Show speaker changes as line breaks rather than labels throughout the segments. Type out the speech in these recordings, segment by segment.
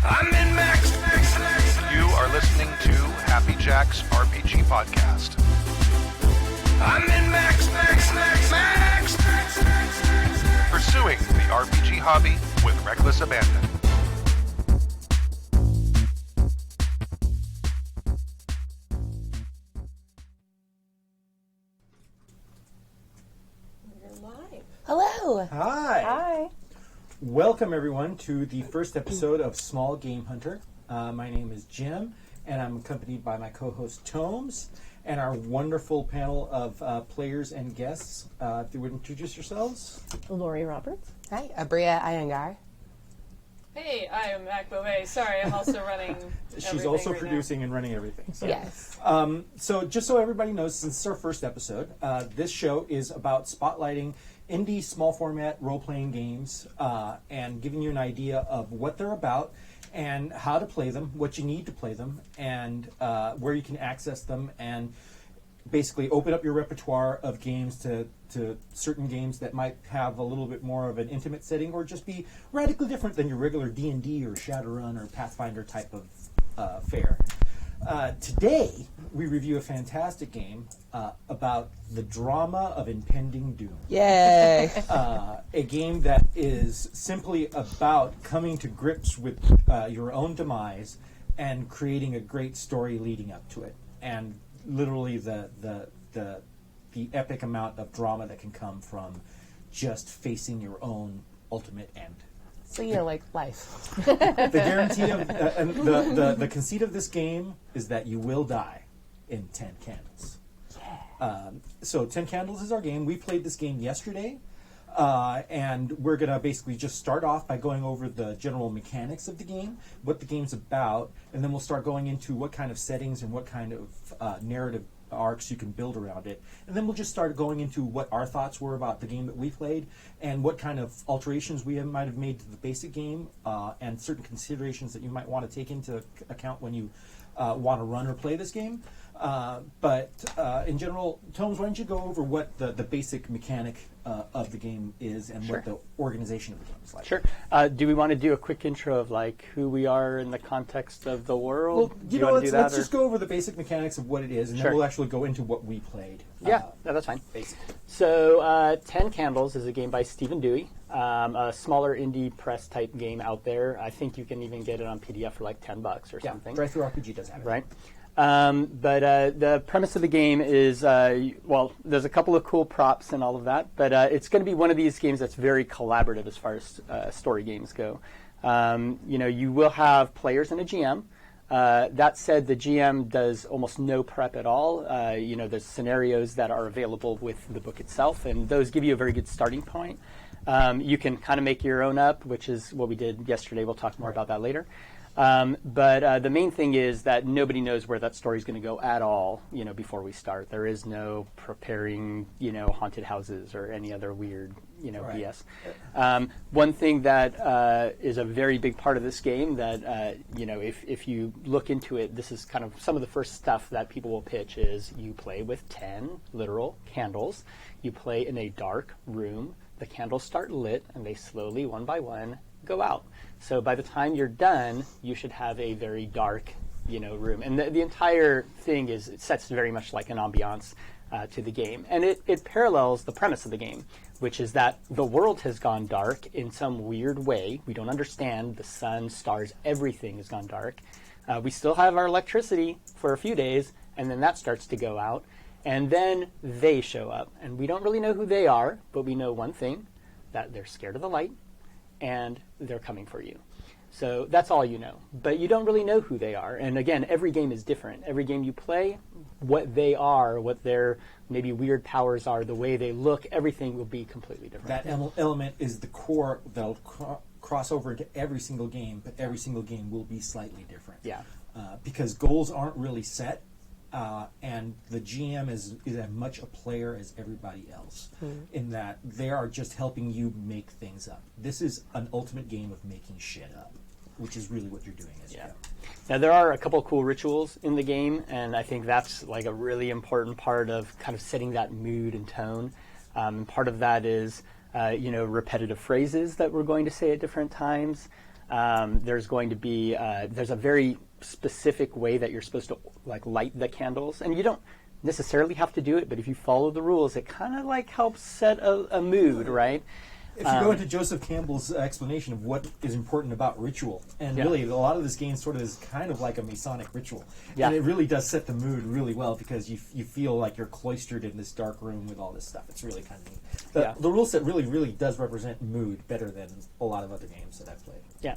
I'm in Max.
You are listening to Happy Jack's RPG Podcast.
I'm in Max.
Pursuing the RPG hobby with reckless abandon.
We're live.
Hello.
Hi.
Hi.
Welcome, everyone, to the first episode of Small Game Hunter. My name is Jim, and I'm accompanied by my co-host, Tomes, and our wonderful panel of players and guests. If you would introduce yourselves.
Lori Roberts.
Hi, Abria Iyengar.
Hey, I am Mac Beauvais. Sorry, I'm also running
She's also producing and running everything. So.
Yes.
So just so everybody knows, since it's our first episode, this show is about spotlighting indie small format role-playing games and giving you an idea of what they're about and how to play them, what you need to play them, and where you can access them, and basically open up your repertoire of games to certain games that might have a little bit more of an intimate setting or just be radically different than your regular D&D or Shadowrun or Pathfinder type of fare. Today, we review a fantastic game about the drama of Impending Doom.
Yay.
A game that is simply about coming to grips with your own demise and creating a great story leading up to it. And literally the epic amount of drama that can come from just facing your own ultimate end.
So you're like life.
The guarantee of and the conceit of this game is that you will die in 10 candles. So 10 candles is our game. We played this game yesterday, and we're going to basically just start off by going over the general mechanics of the game, what the game's about, and then we'll start going into what kind of settings and what kind of narrative arcs you can build around it. And then we'll just start going into what our thoughts were about the game that we played and what kind of alterations we might have made to the basic game and certain considerations that you might want to take into account when you want to run or play this game. But in general, Tomes, why don't you go over what the basic mechanic of the game is and
Sure.
what the organization of the game is like?
Sure. Do we want to do a quick intro of like who we are in the context of the world?
Well,
Do
you know,
wanna
let's,
do that,
let's
or-
just go over the basic mechanics of what it is, and
Sure.
then we'll actually go into what we played.
Yeah, that's fine.
Basically.
So 10 Candles is a game by Stephen Dewey, a smaller indie press type game out there. I think you can even get it on PDF for like $10 or
Yeah,
something.
Drive-Thru RPG does have it.
Right. But the premise of the game is, well, there's a couple of cool props and all of that, but it's going to be one of these games that's very collaborative as far as story games go. You will have players and a GM. That said, the GM does almost no prep at all. There's scenarios that are available with the book itself, and those give you a very good starting point. You can kind of make your own up, which is what we did yesterday. We'll talk more about that later. But the main thing is that nobody knows where that story is going to go at all, before we start. There is no preparing, haunted houses or any other weird,
Right.
BS. One thing that is a very big part of this game that, if you look into it, this is kind of some of the first stuff that people will pitch is you play with 10 literal candles. You play in a dark room. The candles start lit, and they slowly, one by one, go out. So by the time you're done, you should have a very dark, room. And the entire thing it sets very much like an ambiance to the game. And it parallels the premise of the game, which is that the world has gone dark in some weird way. We don't understand. The sun, stars, everything has gone dark. We still have our electricity for a few days, and then that starts to go out. And then they show up. And we don't really know who they are, but we know one thing, that they're scared of the light, and they're coming for you. So that's all you know. But you don't really know who they are. And again, every game is different. Every game you play, what they are, what their maybe weird powers are, the way they look, everything will be completely different.
That element is the core that'll cross over into every single game, but every single game will be slightly different.
Yeah.
Because goals aren't really set, and the GM is as much a player as everybody else, in that they are just helping you make things up. This is an ultimate game of making shit up, which is really what you're doing as you go.
Now, there are a couple of cool rituals in the game, and I think that's like a really important part of kind of setting that mood and tone. Part of that is, repetitive phrases that we're going to say at different times. There's going to be there's a very specific way that you're supposed to like light the candles, and you don't necessarily have to do it, but if you follow the rules, it kind of like helps set a mood, right?
If you go into Joseph Campbell's explanation of what is important about ritual, and
Yeah.
really a lot of this game sort of is kind of like a Masonic ritual,
Yeah.
and it really does set the mood really well because you feel like you're cloistered in this dark room with all this stuff. It's really kind of neat. The rule set really does represent mood better than a lot of other games that I've played.
Yeah.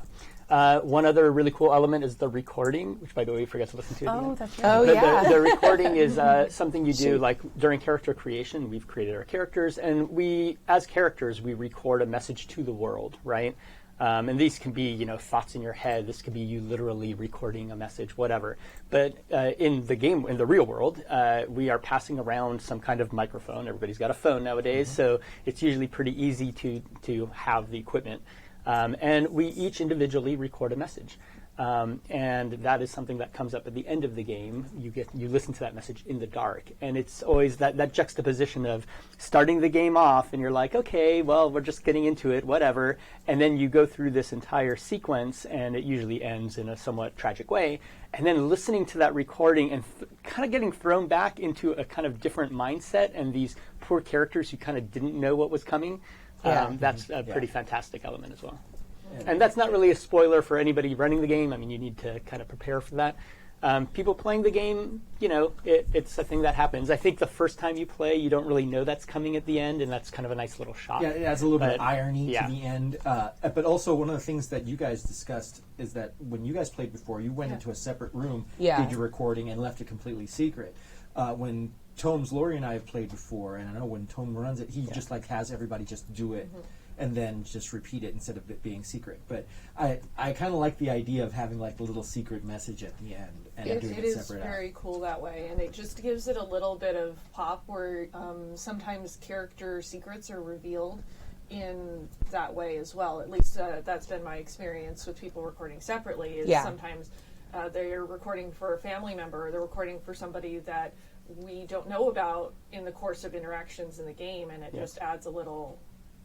One other really cool element is the recording, which, by the way, you forgot to listen to. At the
Oh,
end.
that's right.
Oh, yeah.
The recording is something you do like during character creation. We've created our characters, and we, as characters, we record a message to the world, right? And these can be, thoughts in your head. This could be you literally recording a message, whatever. But in the game, in the real world, we are passing around some kind of microphone. Everybody's got a phone nowadays, so it's usually pretty easy to have the equipment. And we each individually record a message. And that is something that comes up at the end of the game. You listen to that message in the dark. And it's always that juxtaposition of starting the game off and you're like, okay, well, we're just getting into it, whatever. And then you go through this entire sequence and it usually ends in a somewhat tragic way. And then listening to that recording and kind of getting thrown back into a kind of different mindset and these poor characters who kind of didn't know what was coming. That's a pretty fantastic element as well. And that's not really a spoiler for anybody running the game. I mean, you need to kind of prepare for that. People playing the game, it's a thing that happens. I think the first time you play, you don't really know that's coming at the end, and that's kind of a nice little shock.
Yeah, it adds a little bit of irony
yeah.
to the end. But also, one of the things that you guys discussed is that when you guys played before, you went into a separate room, did your recording, and left it completely secret. When Tome's Lori and I have played before, and I know when Tome runs it, he just like has everybody just do it. And then just repeat it instead of it being secret. But I kind of like the idea of having like a little secret message at the end and doing
It
it
is
separate
very cool that way, and it just gives it a little bit of pop where sometimes character secrets are revealed in that way as well. At least that's been my experience with people recording separately. Is sometimes they're recording for a family member, or they're recording for somebody that we don't know about in the course of interactions in the game, and it just adds a little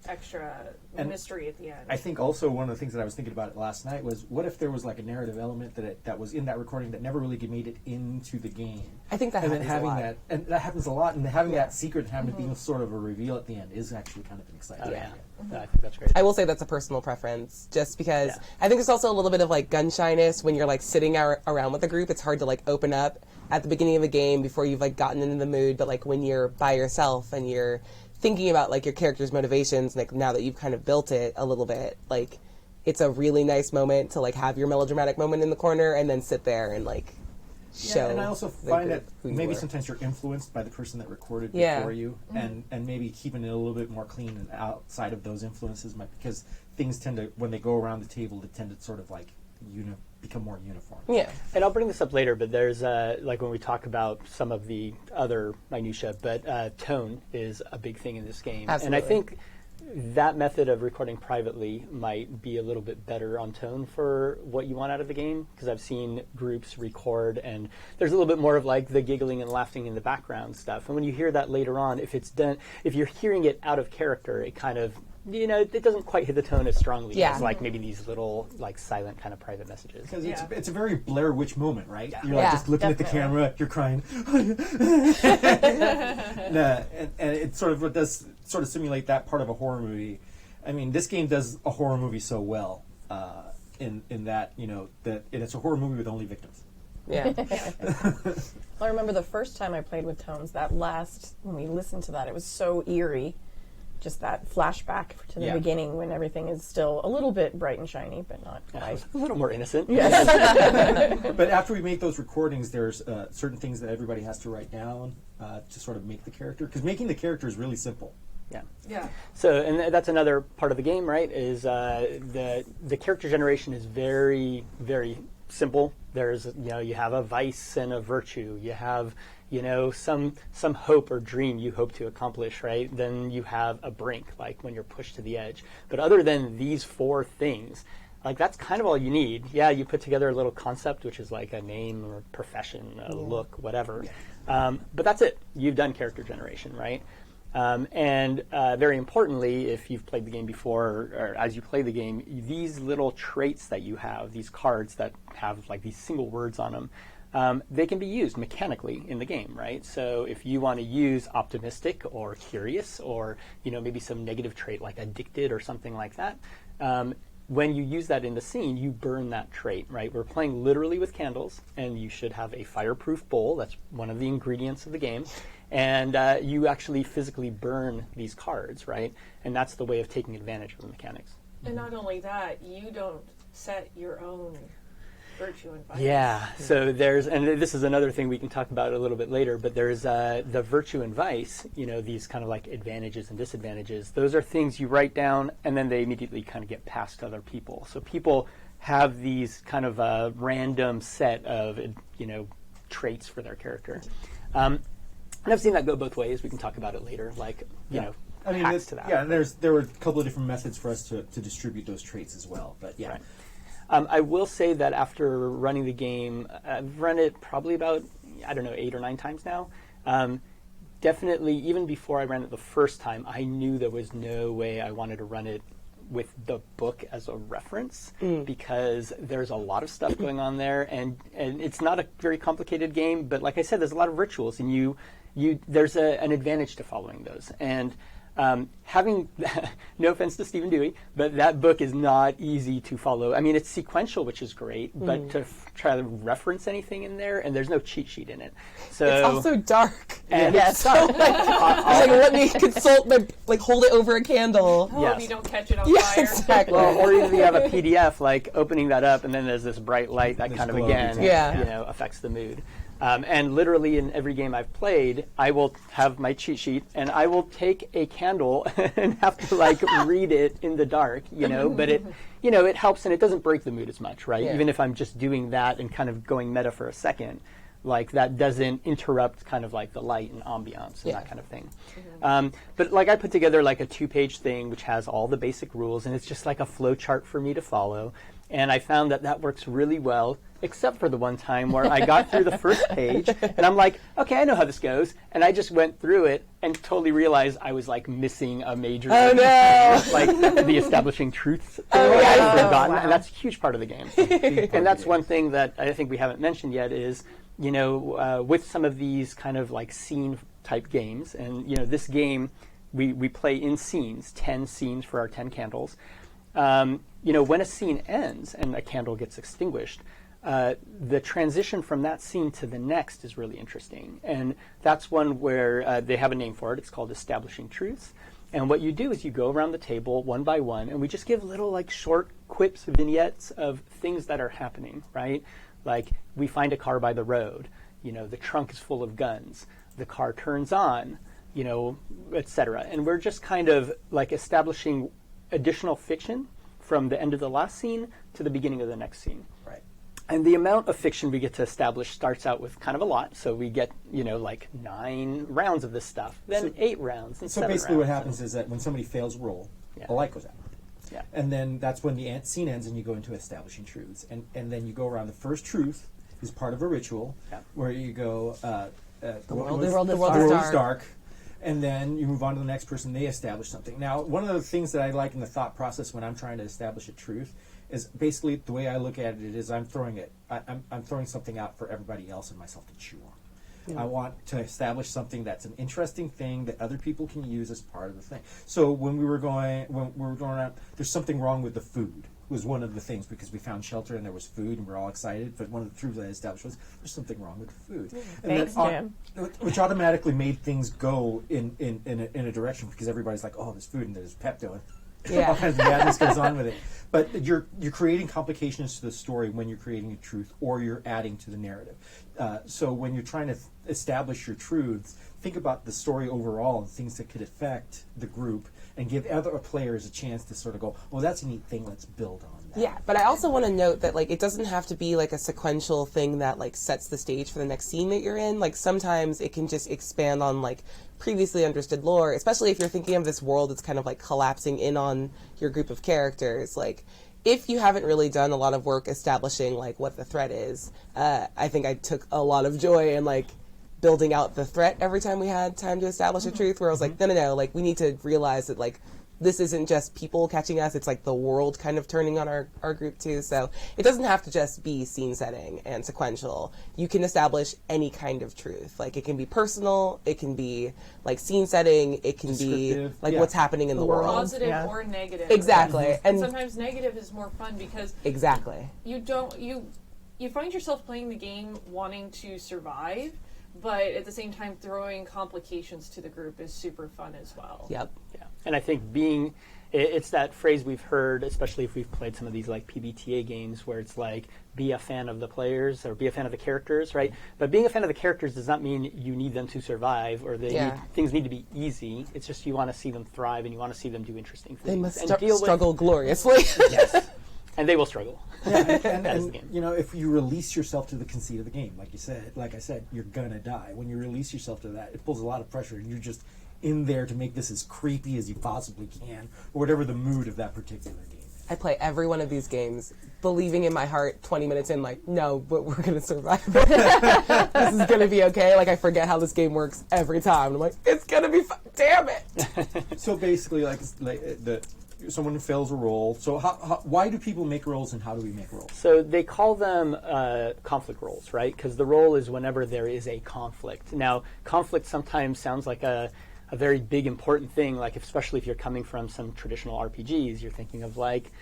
extra mystery at the end.
I think also one of the things that I was thinking about last night was, what if there was like a narrative element that was in that recording that never really made it into the game?
I think that
and
happens
then having
a lot.
that, and that happens a lot, and having that secret and having it being sort of a reveal at the end is actually kind of an exciting idea.
No, I think that's great.
I will say that's a personal preference, just because I think there's also a little bit of like gun shyness when you're like sitting around with a group. It's hard to like open up at the beginning of the game before you've like gotten into the mood. But like when you're by yourself and you're thinking about like your character's motivations, like now that you've kind of built it a little bit, like it's a really nice moment to like have your melodramatic moment in the corner and then sit there and like show.
And I also
the
find
group
that
who you
maybe
were.
sometimes you're influenced by the person that recorded
Yeah.
before you, and maybe keeping it a little bit more clean and outside of those influences, because things tend to, when they go around the table, they tend to sort of like become more uniform.
Yeah.
And I'll bring this up later, but there's like when we talk about some of the other minutia, but tone is a big thing in this game.
Absolutely.
And I think that method of recording privately might be a little bit better on tone for what you want out of the game, because I've seen groups record and there's a little bit more of like the giggling and laughing in the background stuff. And when you hear that later on, if you're hearing it out of character, it kind of, it doesn't quite hit the tone as strongly as like maybe these little like silent kind of private messages.
Because it's a very Blair Witch moment, right?
Yeah.
You're like just looking at the camera, you're crying. and it sort of does sort of simulate that part of a horror movie. I mean, this game does a horror movie so well in that, that it's a horror movie with only victims.
Yeah.
Well, I remember the first time I played with Tones, when we listened to that, it was so eerie. Just that flashback to the beginning when everything is still a little bit bright and shiny, but not quite.
A little more innocent.
But after we make those recordings, there's certain things that everybody has to write down to sort of make the character. Because making the character is really simple.
Yeah.
So, and that's another part of the game, right? Is the character generation is very, very simple. There's you have a vice and a virtue. You have some hope or dream you hope to accomplish, right? Then you have a brink, like when you're pushed to the edge. But other than these four things, like that's kind of all you need. Yeah, you put together a little concept, which is like a name or profession, a look, whatever. But that's it. You've done character generation, right? And very importantly, if you've played the game before, or as you play the game, these little traits that you have, these cards that have like these single words on them, they can be used mechanically in the game, right? So if you want to use optimistic or curious, or maybe some negative trait like addicted or something like that, when you use that in the scene, you burn that trait, right? We're playing literally with candles, and you should have a fireproof bowl. That's one of the ingredients of the game. And you actually physically burn these cards, right? And that's the way of taking advantage of the mechanics.
And not only that, you don't set your own virtue and vice.
Yeah, so and this is another thing we can talk about a little bit later, but there's the virtue and vice, these kind of like advantages and disadvantages. Those are things you write down, and then they immediately kind of get passed to other people. So people have these kind of random set of, traits for their character. And I've seen that go both ways. We can talk about it later, hacks to that.
Yeah, and there were a couple of different methods for us to distribute those traits as well. But yeah.
Right. I will say that after running the game, I've run it probably about, 8 or 9 times now. Definitely, even before I ran it the first time, I knew there was no way I wanted to run it with the book as a reference, because there's a lot of stuff going on there, and it's not a very complicated game, but like I said, there's a lot of rituals, and there's an advantage to following those. And having, no offense to Stephen Dewey, but that book is not easy to follow. I mean, it's sequential, which is great, but to try to reference anything in there, and there's no cheat sheet in it. So
it's also dark.
And
yes. Let me consult, hold it over a candle.
Hope you don't catch it on fire.
Exactly.
Well, or even you have a PDF, like opening that up, and then there's this bright light that kind of, again, affects the mood. And literally in every game I've played, I will have my cheat sheet, and I will take a candle and have to read it in the dark, but it helps, and it doesn't break the mood as much, right?
Yeah.
Even if I'm just doing that and kind of going meta for a second, that doesn't interrupt kind of the light and ambiance and that kind of thing. But I put together a 2-page thing which has all the basic rules, and it's just like a flow chart for me to follow. And I found that works really well, except for the one time where I got through the first page, and I'm like, okay, I know how this goes. And I just went through it and totally realized I was missing a major
no!
the establishing truths. I'd forgotten, and that's a huge part of the game. And that's one thing that I think we haven't mentioned yet is, with some of these kind of scene type games, and this game we play in scenes, 10 scenes for our 10 candles. When a scene ends and a candle gets extinguished, the transition from that scene to the next is really interesting. And that's one where they have a name for it. It's called Establishing Truths. And what you do is you go around the table one by one, and we just give little short quips, vignettes of things that are happening, right? Like we find a car by the road, the trunk is full of guns, the car turns on, etc. And we're just kind of establishing additional fiction from the end of the last scene to the beginning of the next scene.
Right.
And the amount of fiction we get to establish starts out with kind of a lot. So we get, 9 rounds of this stuff, then 8 rounds, and 7 rounds.
So basically what happens is that when somebody fails a roll, a light goes out.
Yeah.
And then that's when the scene ends and you go into establishing truths. And then you go around. The first truth is part of a ritual where you go, the world is dark. And then you move on to the next person, they establish something. Now, one of the things that I like in the thought process when I'm trying to establish a truth is basically the way I look at it is I'm throwing something out for everybody else and myself to chew on. I want to establish something that's an interesting thing that other people can use as part of the thing. So when we were going around, there's something wrong with the food. Was one of the things because we found shelter and there was food and we're all excited. But one of the truths I established was there's something wrong with the food,
Thanks, Jim.
Which automatically made things go in a direction because everybody's like, oh, there's food and there's Pepto. All kinds of madness goes on with it. But you're creating complications to the story when you're creating a truth or you're adding to the narrative. So when you're trying to establish your truths, think about the story overall and things that could affect the group and give other players a chance to sort of go, well, that's a neat thing, let's build on that.
Yeah, but I also want to note that it doesn't have to be a sequential thing that sets the stage for the next scene that you're in. Sometimes it can just expand on previously understood lore, especially if you're thinking of this world that's kind of collapsing in on your group of characters. If you haven't really done a lot of work establishing what the threat is, I think I took a lot of joy in building out the threat every time we had time to establish a truth, where I was like, no, like, we need to realize that, like, this isn't just people catching us, it's like the world kind of turning on our group too. So it doesn't have to just be scene setting and sequential. You can establish any kind of truth. Like, it can be personal, it can be like scene setting, it can be like what's happening in the world.
Positive or negative.
Exactly.
And sometimes negative is more fun because
exactly.
You find yourself playing the game wanting to survive, but at the same time throwing complications to the group is super fun as well.
Yep.
Yeah. And I think it's that phrase we've heard, especially if we've played some of these like PBTA games where it's like, be a fan of the players or be a fan of the characters, right? But being a fan of the characters does not mean you need them to survive or things need to be easy. It's just you want to see them thrive and you want to see them do interesting things.
They must struggle gloriously.
Yes. And they will struggle.
Yeah, and you know, if you release yourself to the conceit of the game, like I said, you're gonna die. When you release yourself to that, it pulls a lot of pressure, and you're just in there to make this as creepy as you possibly can, or whatever the mood of that particular game is.
I play every one of these games believing in my heart 20 minutes in, like, no, but we're going to survive. This is going to be okay. Like, I forget how this game works every time. And I'm like, it's going to be fun. Damn it.
So basically, someone fails a roll. So why do people make rolls, and how do we make rolls?
So they call them conflict rolls, right? Because the roll is whenever there is a conflict. Now, conflict sometimes sounds like a very big, important thing, like especially if you're coming from some traditional RPGs, you're thinking of like,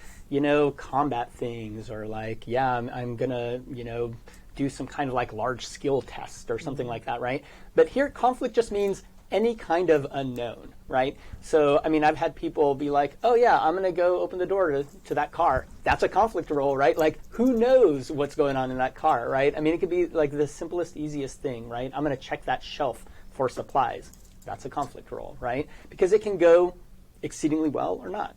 combat things, or like, I'm going to, do some kind of like large skill test or something like that, right? But here, conflict just means any kind of unknown, right? So, I mean, I've had people be like, oh yeah, I'm going to go open the door to that car. That's a conflict roll, right? Like, who knows what's going on in that car, right? I mean, it could be like the simplest, easiest thing, right? I'm going to check that shelf for supplies. That's a conflict roll, right? Because it can go exceedingly well or not.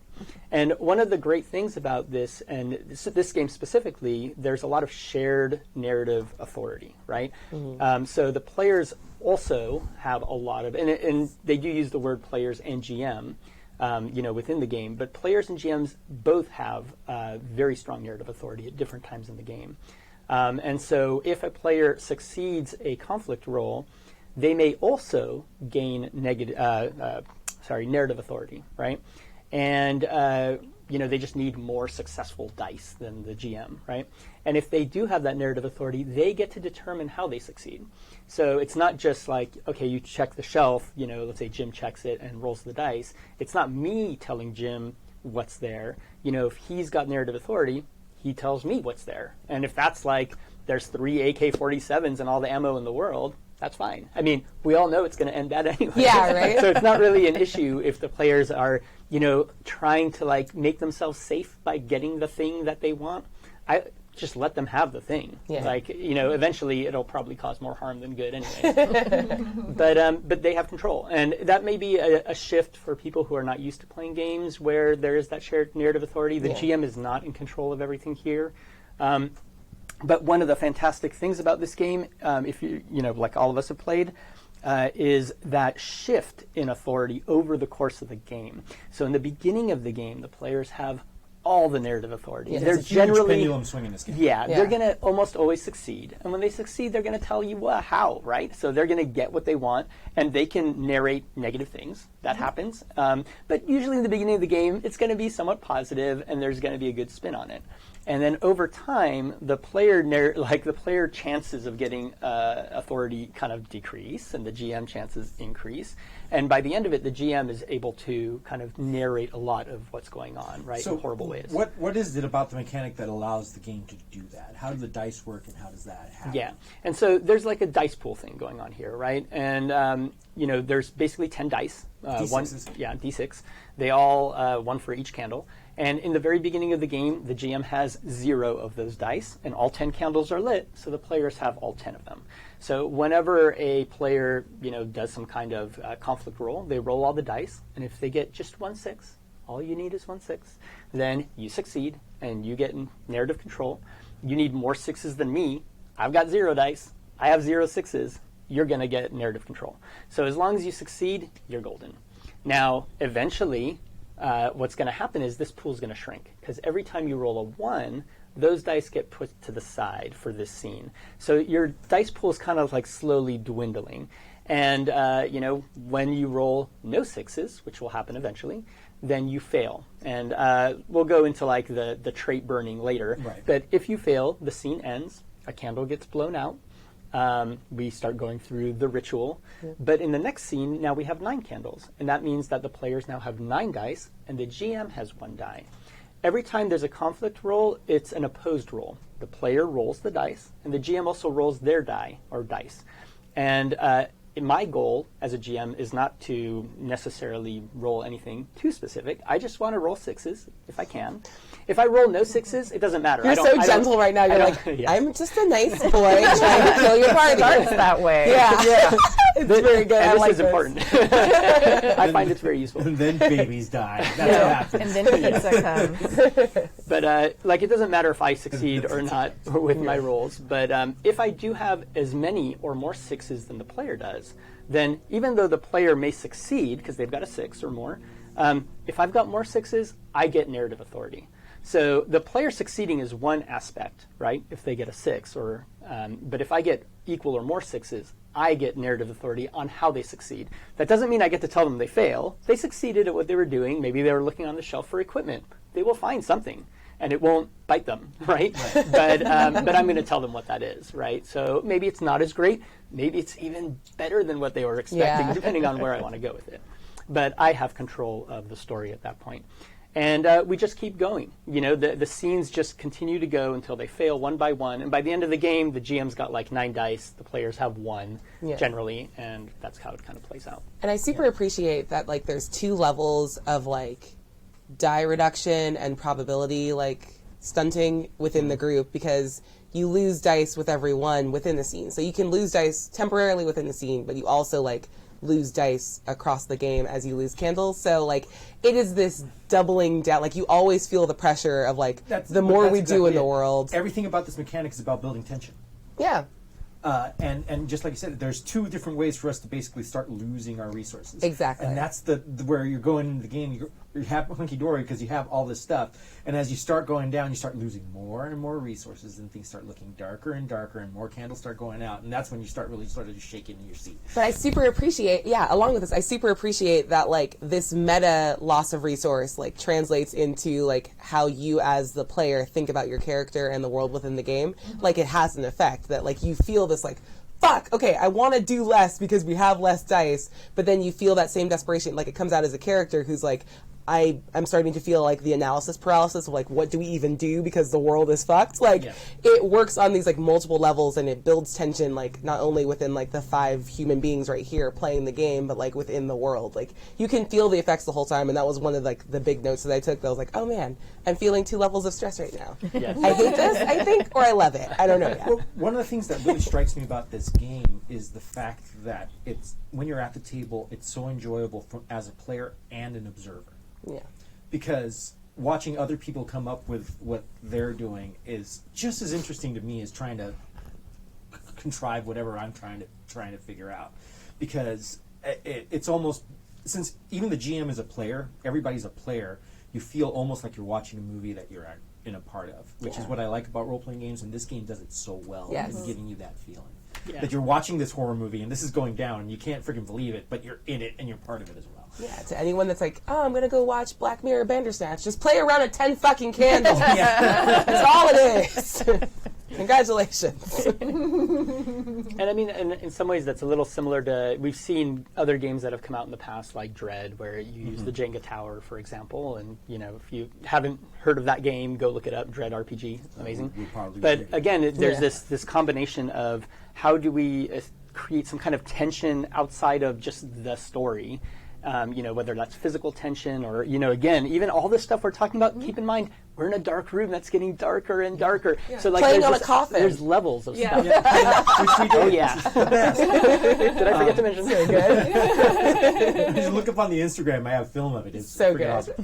And one of the great things about this, and this game specifically, there's a lot of shared narrative authority, right? Mm-hmm. So the players also have a lot of, and they do use the word players and GM, within the game, but players and GMs both have very strong narrative authority at different times in the game. And so if a player succeeds a conflict roll, they may also gain narrative authority, right? And, they just need more successful dice than the GM, right? And if they do have that narrative authority, they get to determine how they succeed. So it's not just like, okay, you check the shelf, let's say Jim checks it and rolls the dice. It's not me telling Jim what's there. If he's got narrative authority, he tells me what's there. And if that's like, there's 3 AK-47s and all the ammo in the world, that's fine. I mean, we all know it's going to end that anyway.
Yeah, right?
So it's not really an issue if the players are, trying to like make themselves safe by getting the thing that they want. I just let them have the thing. Yeah. Like, eventually it'll probably cause more harm than good anyway. But they have control. And that may be a shift for people who are not used to playing games where there is that shared narrative authority. The GM is not in control of everything here. But one of the fantastic things about this game, if like all of us have played, is that shift in authority over the course of the game. So in the beginning of the game, the players have all the narrative authority.
Yeah,
they're
it's a huge pendulum swing in this game.
Yeah, they're going to almost always succeed. And when they succeed, they're going to tell you how, right? So they're going to get what they want, and they can narrate negative things. That happens. But usually in the beginning of the game, it's going to be somewhat positive, and there's going to be a good spin on it. And then over time, the player chances of getting authority kind of decrease, and the GM chances increase. And by the end of it, the GM is able to kind of narrate a lot of what's going on, right, in horrible ways.
What is it about the mechanic that allows the game to do that? How do the dice work, and how does that happen?
Yeah, and so there's like a dice pool thing going on here, right? And there's basically 10 dice. D6. They all one for each candle. And in the very beginning of the game, the GM has 0 of those dice, and all 10 candles are lit, so the players have all 10 of them. So whenever a player, does some kind of conflict roll, they roll all the dice, and if they get just 1 6, all you need is 1 6, then you succeed, and you get narrative control. You need more 6s than me. I've got 0 dice. I have 0 6s. You're going to get narrative control. So as long as you succeed, you're golden. Now, eventually, what's going to happen is this pool is going to shrink, because every time you roll a 1, those dice get put to the side for this scene. So your dice pool is kind of like slowly dwindling. And, when you roll no sixes, which will happen eventually, then you fail. And we'll go into like the trait burning later.
Right.
But if you fail, the scene ends, a candle gets blown out. We start going through the ritual. But in the next scene, now we have 9 candles. And that means that the players now have 9 dice, and the GM has 1 die. Every time there's a conflict roll, it's an opposed roll. The player rolls the dice, and the GM also rolls their die, or dice. And my goal as a GM is not to necessarily roll anything too specific. I just want to roll 6s if I can. If I roll no 6s, it doesn't matter.
You're so gentle right now. You're like,
yeah.
I'm just a nice boy trying to kill your party.
Starts that way.
Yeah. It's very good.
And
I
this
like
is important. I find it's very useful.
And then babies die. That's what happens.
And then pizza comes.
But it doesn't matter if I succeed or not with my rolls. But if I do have as many or more 6s than the player does, then even though the player may succeed because they've got a 6 or more, if I've got more 6s, I get narrative authority. So the player succeeding is one aspect, right? If they get a 6, but if I get equal or more 6s, I get narrative authority on how they succeed. That doesn't mean I get to tell them they fail. They succeeded at what they were doing. Maybe they were looking on the shelf for equipment. They will find something, and it won't bite them, right? But I'm going to tell them what that is, right? So maybe it's not as great. Maybe it's even better than what they were expecting, depending on where I want to go with it. But I have control of the story at that point. And we just keep going. The scenes just continue to go until they fail one by one. And by the end of the game, the GM's got like 9 dice. The players have 1 generally, and that's how it kind of plays out.
And I super appreciate that like there's 2 levels of like die reduction and probability like stunting within the group, because you lose dice with every one within the scene. So you can lose dice temporarily within the scene, but you also like lose dice across the game as you lose candles. So like it is this doubling down. Like you always feel the pressure of like the more we do in the world.
Everything about this mechanic is about building tension.
Yeah.
And just like you said, there's 2 different ways for us to basically start losing our resources.
Exactly.
And that's the where you're going into the game. You're hunky-dory because you have all this stuff. And as you start going down, you start losing more and more resources, and things start looking darker and darker, and more candles start going out. And that's when you start really sort of shaking in your seat.
But I super appreciate, along with this, I super appreciate that, like, this meta loss of resource, like, translates into, like, how you as the player think about your character and the world within the game. Like, it has an effect that, like, you feel this, like, fuck, okay, I want to do less because we have less dice, but then you feel that same desperation, like, it comes out as a character who's, like, I'm starting to feel like the analysis paralysis of like, what do we even do because the world is fucked? Like, it works on these like multiple levels, and it builds tension, like not only within like the 5 human beings right here playing the game, but like within the world. Like you can feel the effects the whole time, and that was one of like the big notes that I took. That I was like, oh man, I'm feeling 2 levels of stress right now.
Yes.
I hate this, I think, or I love it. I don't know yet.
Well, one of the things that really strikes me about this game is the fact that it's when you're at the table, it's so enjoyable as a player and an observer.
Yeah.
Because watching other people come up with what they're doing is just as interesting to me as trying to contrive whatever I'm trying to figure out. Because it's almost, since even the GM is a player, everybody's a player, you feel almost like you're watching a movie that you're in a part of, which is what I like about role-playing games, and this game does it so well in giving you that feeling.
Yeah.
That you're watching this horror movie and this is going down and you can't freaking believe it, but you're in it and you're part of it as well.
Yeah, to anyone that's like, oh, I'm going to go watch Black Mirror Bandersnatch, just play around at 10 fucking candles. That's all it is. Congratulations.
And I mean, in some ways, that's a little similar to, we've seen other games that have come out in the past, like Dread, where you use the Jenga Tower, for example. And, if you haven't heard of that game, go look it up. Dread RPG, amazing. But again, there's this combination of how do we create some kind of tension outside of just the story. Whether that's physical tension or, again, even all this stuff we're talking about, keep in mind, we're in a dark room that's getting darker and darker. Yeah. So, like,
playing on a coffin.
There's levels of stuff.
Which we do.
Oh, yeah. Did I forget to mention?
So good.
You look up on the Instagram, I have film of it. It's
so
good. Awesome.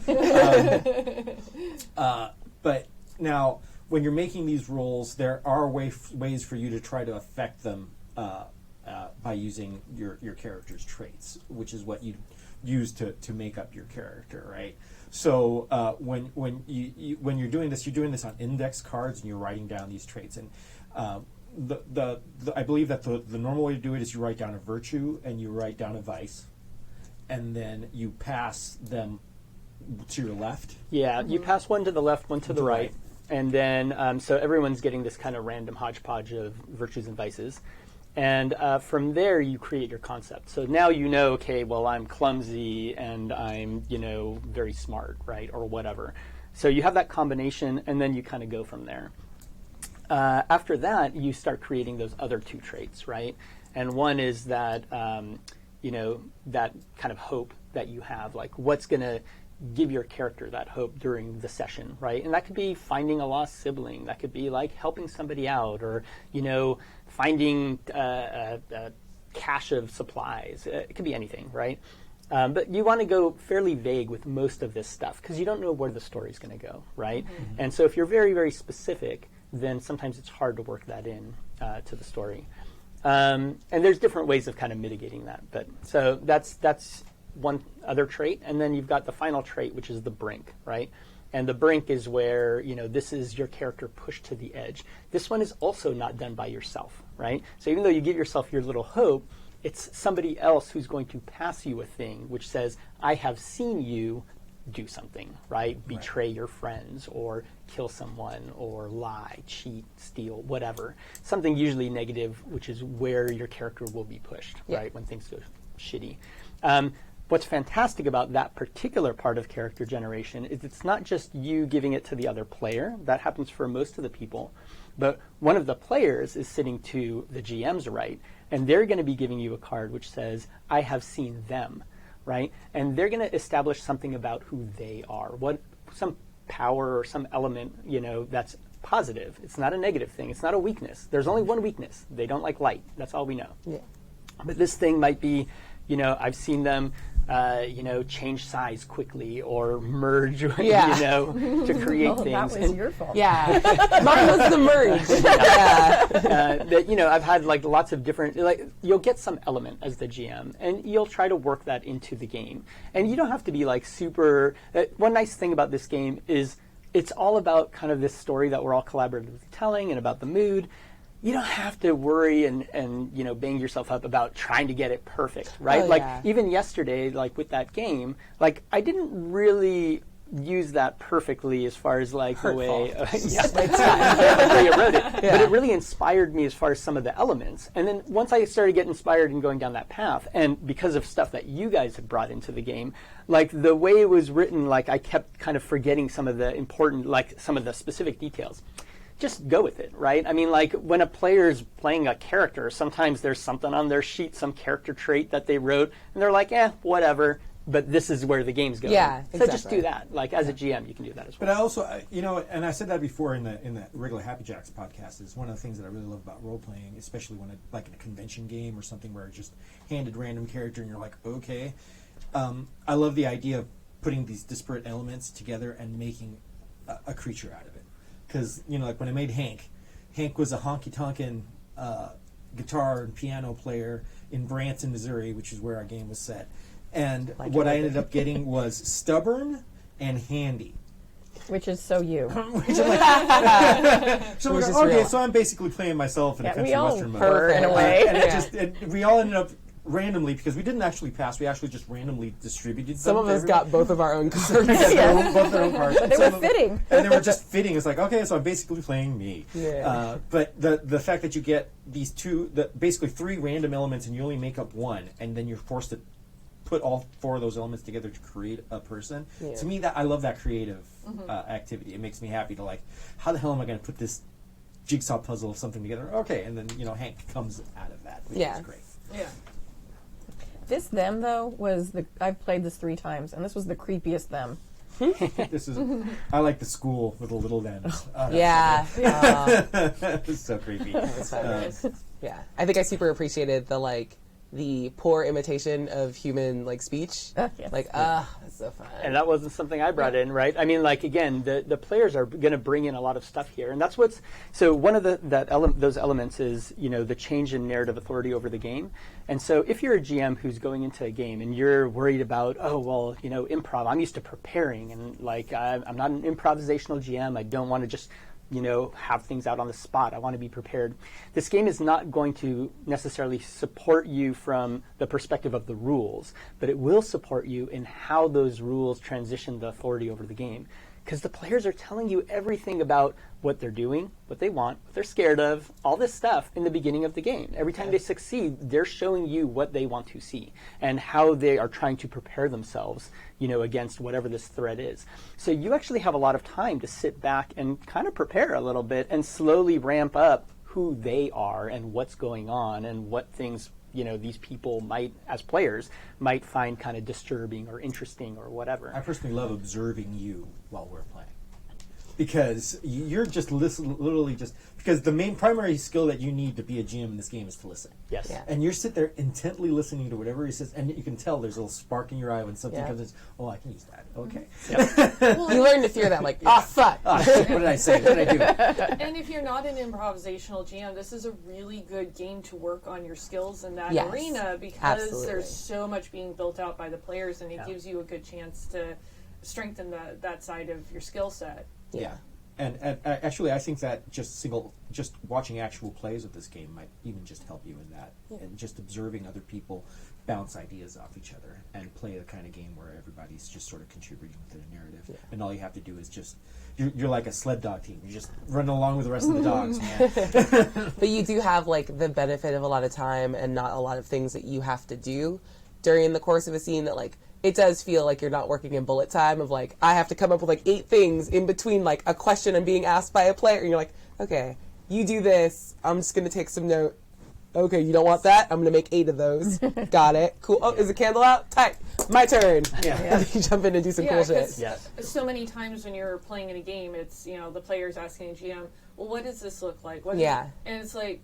But now, when you're making these rolls, there are ways for you to try to affect them by using your character's traits, which is what you use to make up your character, right? So when you're doing this on index cards and you're writing down these traits, and I believe that the normal way to do it is you write down a virtue and you write down a vice, and then you pass them to your left.
Yeah, you pass one to the left, one to the right. And then, so everyone's getting this kind of random hodgepodge of virtues and vices. And from there, you create your concept. So now you know, okay, well, I'm clumsy and I'm, very smart, right, or whatever. So you have that combination, and then you kind of go from there. After that, you start creating those other two traits, right? And one is that, that kind of hope that you have, like what's going to give your character that hope during the session, right? And that could be finding a lost sibling. That could be like helping somebody out, or finding a cache of supplies. It could be anything, right? But you want to go fairly vague with most of this stuff because you don't know where the story's going to go, right? Mm-hmm. And so if you're very, very specific, then sometimes it's hard to work that in to the story. And there's different ways of kind of mitigating that. But so that's one other trait, and then you've got the final trait, which is the brink, right? And the brink is where, this is your character pushed to the edge. This one is also not done by yourself, right? So even though you give yourself your little hope, it's somebody else who's going to pass you a thing which says, I have seen you do something, right? Betray your friends, or kill someone, or lie, cheat, steal, whatever. Something usually negative, which is where your character will be pushed, right? When things go shitty. What's fantastic about that particular part of character generation is it's not just you giving it to the other player. That happens for most of the people. But one of the players is sitting to the GM's right, and they're going to be giving you a card which says, I have seen them, right? And they're going to establish something about who they are, some power or some element, that's positive. It's not a negative thing. It's not a weakness. There's only one weakness. They don't like light. That's all we know. Yeah. But this thing might be, I've seen them change size quickly or merge, to create things.
That was your fault.
Yeah, mine was the merge.
I've had like lots of different, you'll get some element as the GM, and you'll try to work that into the game. And you don't have to be like super. One nice thing about this game is it's all about kind of this story that we're all collaboratively telling, and about the mood. You don't have to worry and bang yourself up about trying to get it perfect, right? Even yesterday, with that game, I didn't really use that perfectly as far as the way the way you wrote it. Yeah. But it really inspired me as far as some of the elements. And then once I started getting inspired and going down that path, and because of stuff that you guys had brought into the game, the way it was written, I kept kind of forgetting some of the important, some of the specific details. Just go with it, right? I mean, when a player's playing a character, sometimes there's something on their sheet, some character trait that they wrote, and they're like, whatever, but this is where the game's going.
Yeah, exactly.
So just do that. As a GM, you can do that as well.
But I also, and I said that before in the regular Happy Jacks podcast, is one of the things that I really love about role-playing, especially when in a convention game or something where it's just handed random character and you're like, okay. I love the idea of putting these disparate elements together and making a creature out of it. Because, when I made Hank was a honky-tonkin' guitar and piano player in Branson, Missouri, which is where our game was set. And what I ended up getting was stubborn and handy.
Which is so you.
So we're okay, so I'm basically playing myself in a country western mode.
We all in a way.
And we all ended up randomly, because we didn't actually pass, we actually just randomly distributed them.
Some of us got both of our own cards.
Both their own cards.
But they were fitting.
And they were just fitting. It's okay, so I'm basically playing me.
Yeah.
But the fact that you get these basically three random elements and you only make up one, and then you're forced to put all four of those elements together to create a person. Yeah. To me, I love that creative activity. It makes me happy to how the hell am I going to put this jigsaw puzzle of something together? Okay, and then Hank comes out of that, which is great.
Yeah.
This them though I've played this 3 times, and this was the creepiest them.
I like the school with the little thems.
Yeah.
It's so creepy.
Yeah. I think I super appreciated the the poor imitation of human like speech.
Yes.
Like, that's so fun.
And that wasn't something I brought in, right? I mean, like, again, the players are going to bring in a lot of stuff here, and that's what's so one of those elements is the change in narrative authority over the game. And so if you're a GM who's going into a game and you're worried about, improv, I'm used to preparing, and like I'm not an improvisational GM. I don't want to just have things out on the spot. I want to be prepared. This game is not going to necessarily support you from the perspective of the rules, but it will support you in how those rules transition the authority over the game. Because the players are telling you everything about what they're doing, what they want, what they're scared of, all this stuff in the beginning of the game. Every time they succeed, they're showing you what they want to see and how they are trying to prepare themselves, against whatever this threat is. So you actually have a lot of time to sit back and kind of prepare a little bit and slowly ramp up who they are and what's going on and what things these people might, as players, might find kind of disturbing or interesting or whatever.
I personally love observing you while we're playing. Because you're just literally because the primary skill that you need to be a GM in this game is to listen.
Yes.
Yeah.
And you sit there intently listening to whatever he says, and you can tell there's a little spark in your eye when something
Yeah.
comes in. Oh, I can use that. Okay.
You learn to fear that, like, fuck.
Oh, shit, what did I say? What did I do?
And if you're not an improvisational GM, this is a really good game to work on your skills in that
Yes,
arena because
absolutely.
there's so much being built out by the players, and it gives you a good chance to strengthen that side of your skill set.
Yeah. And actually, I think that just watching actual plays of this game might even just help you in that. And just observing other people bounce ideas off each other and play the kind of game where everybody's just sort of contributing within a narrative. Yeah. And all you have to do is you're like a sled dog team. You're just running along with the rest of the dogs, man.
But you do have like the benefit of a lot of time and not a lot of things that you have to do during the course of a scene that like it does feel like you're not working in bullet time of like I have to come up with like 8 things in between like a question I'm being asked by a player and you're like, okay, you do this, I'm just gonna take some note. Okay, you don't want that? I'm gonna make 8 of those. Got it. Cool. Oh, is the candle out? Tight. My turn.
Yeah.
You jump in and do some cool shit.
Yes.
So many times when you're playing in a game, it's the players asking the GM, "Well, what does this look like?" And it's like,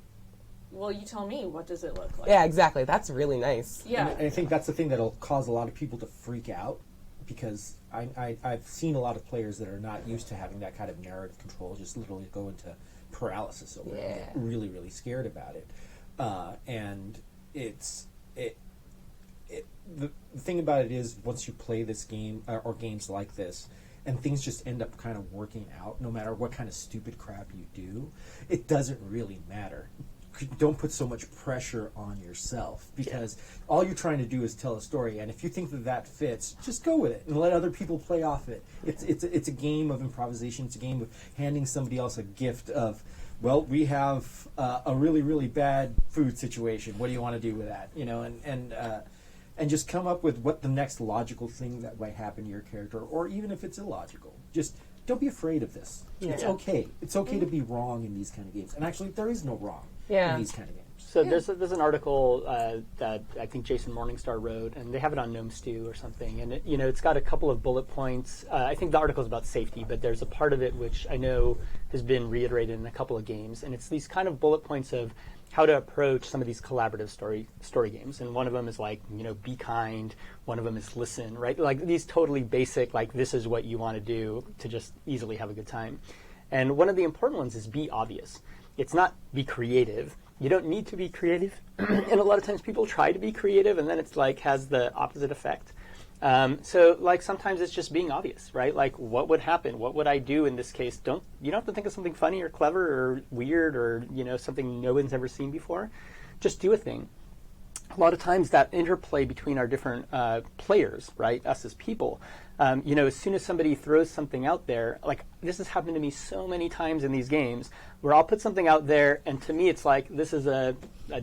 well, you tell me, what does it look like?
Yeah, exactly. That's really nice.
Yeah.
And I think that's the thing that'll cause a lot of people to freak out because I've seen a lot of players that are not used to having that kind of narrative control just literally go into paralysis over it and get really, really scared about it. And the thing about it is once you play this game or games like this and things just end up kind of working out no matter what kind of stupid crap you do, it doesn't really matter. Don't put so much pressure on yourself because all you're trying to do is tell a story, and if you think that fits, just go with it and let other people play off it. It's a game of improvisation. It's a game of handing somebody else a gift of, well, we have a really, really bad food situation. What do you want to do with that? And just come up with what the next logical thing that might happen to your character, or even if it's illogical. Just don't be afraid of this.
Yeah.
It's okay. It's okay to be wrong in these kind of games. And actually, there is no wrong in these kind of games.
So there's an article that I think Jason Morningstar wrote, and they have it on Gnome Stew or something. And it's got a couple of bullet points. I think the article is about safety, but there's a part of it which I know has been reiterated in a couple of games, and it's these kind of bullet points of how to approach some of these collaborative story games. And one of them is like, be kind. One of them is listen, right? Like these totally basic, like this is what you want to do to just easily have a good time. And one of the important ones is be obvious. It's not be creative. You don't need to be creative. And a lot of times people try to be creative and then it's like has the opposite effect. So like sometimes it's just being obvious, right? Like what would happen? What would I do in this case? You don't have to think of something funny or clever or weird or, something no one's ever seen before. Just do a thing. A lot of times that interplay between our different players, right, us as people, as soon as somebody throws something out there, like this has happened to me so many times in these games where I'll put something out there and to me it's like, this is a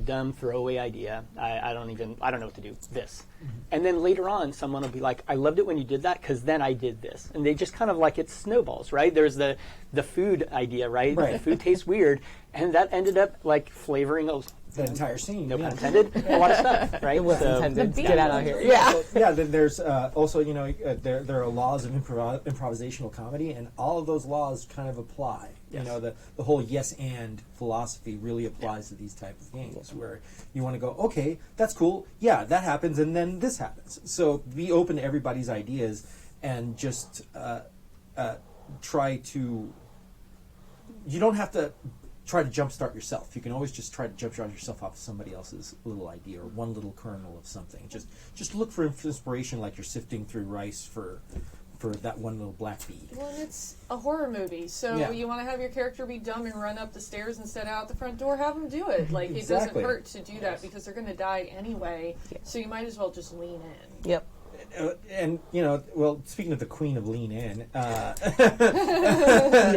dumb throwaway idea. I don't know what to do. This. Mm-hmm. And then later on someone will be like, I loved it when you did that because then I did this. And they just kind of like it snowballs, right? There's the food idea, right? The food tastes weird. And that ended up like flavoring
the entire scene.
No
yeah.
pun intended. A lot of stuff, right?
It was
So-
intended.
The
Get out of here. Yeah.
Yeah, then there's also, you know, there are laws of improvisational comedy, and all of those laws kind of apply.
Yes.
You know, the whole yes and philosophy really applies to these type of games, where you want to go, okay, that's cool, yeah, that happens, and then this happens. So be open to everybody's ideas, and just try to. You don't have to try to jumpstart yourself. You can always just try to jumpstart yourself off of somebody else's little idea or one little kernel of something. Just look for inspiration, like you're sifting through rice for that one little black bead.
Well, and it's a horror movie, so
Yeah.
you want to have your character be dumb and run up the stairs instead of out the front door. Have them do it. Like it
Exactly.
doesn't hurt to do that because they're going to die anyway. So you might as well just lean in.
Yep.
And you know, well, speaking of the queen of lean in,
No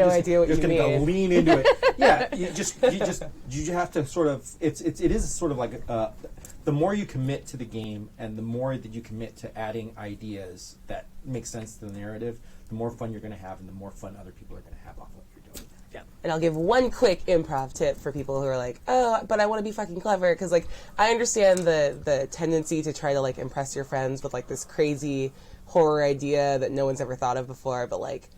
idea what
just
you
gonna go
mean.
lean into it. Yeah, you have to sort of. It is sort of like the more you commit to the game, and the more that you commit to adding ideas that make sense to the narrative, the more fun you're going to have, and the more fun other people are going to have off what you're doing.
And I'll give one quick improv tip for people who are like, oh, but I want to be fucking clever. Because, like, I understand the tendency to try to, like, impress your friends with, like, this crazy horror idea that no one's ever thought of before. But, like,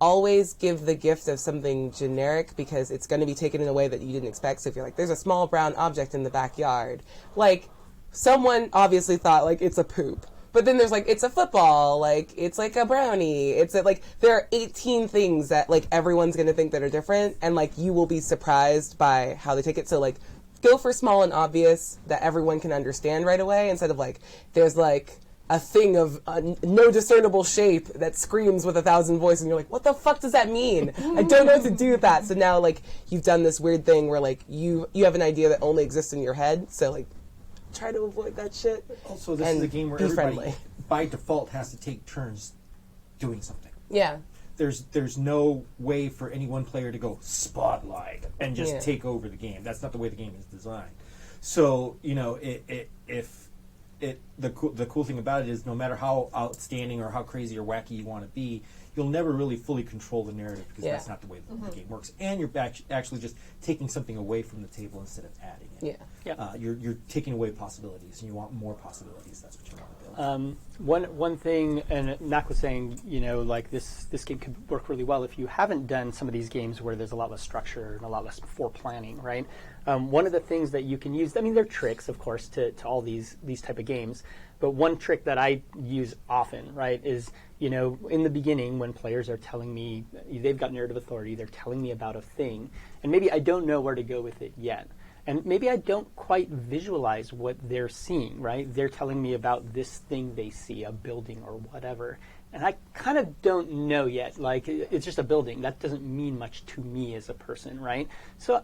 always give the gift of something generic because it's going to be taken in a way that you didn't expect. So if you're like, there's a small brown object in the backyard, like, someone obviously thought, like, it's a poop. But then there's, like, it's a football, like, it's, like, a brownie. It's, like, there are 18 things that, like, everyone's going to think that are different, and, like, you will be surprised by how they take it. So, like, go for small and obvious that everyone can understand right away instead of, like, there's, like, a thing of no discernible shape that screams with 1,000 voices, and you're like, what the fuck does that mean? I don't know what to do with that. So now, like, you've done this weird thing where, like, you have an idea that only exists in your head, so, like, try to avoid that shit.
Also, this
And
is a game where
be
everybody,
friendly.
by default, has to take turns doing something.
Yeah.
There's no way for any one player to go spotlight and just
Yeah.
take over the game. That's not the way the game is designed. So, you know, the cool thing about it is no matter how outstanding or how crazy or wacky you want to be, you'll never really fully control the narrative because that's not the way the game works. And you're actually just taking something away from the table instead of adding it.
Yeah.
You're taking away possibilities, and you want more possibilities. That's what you want to build.
One thing, and Mac was saying, you know, like this game could work really well if you haven't done some of these games where there's a lot less structure and a lot less planning, right? One of the things that you can use, I mean, they're tricks, of course, to all these type of games, but one trick that I use often, right, is, you know, in the beginning when players are telling me, they've got narrative authority, they're telling me about a thing, and maybe I don't know where to go with it yet. And maybe I don't quite visualize what they're seeing, right? They're telling me about this thing they see, a building or whatever. And I kind of don't know yet. Like, it's just a building. That doesn't mean much to me as a person, right? So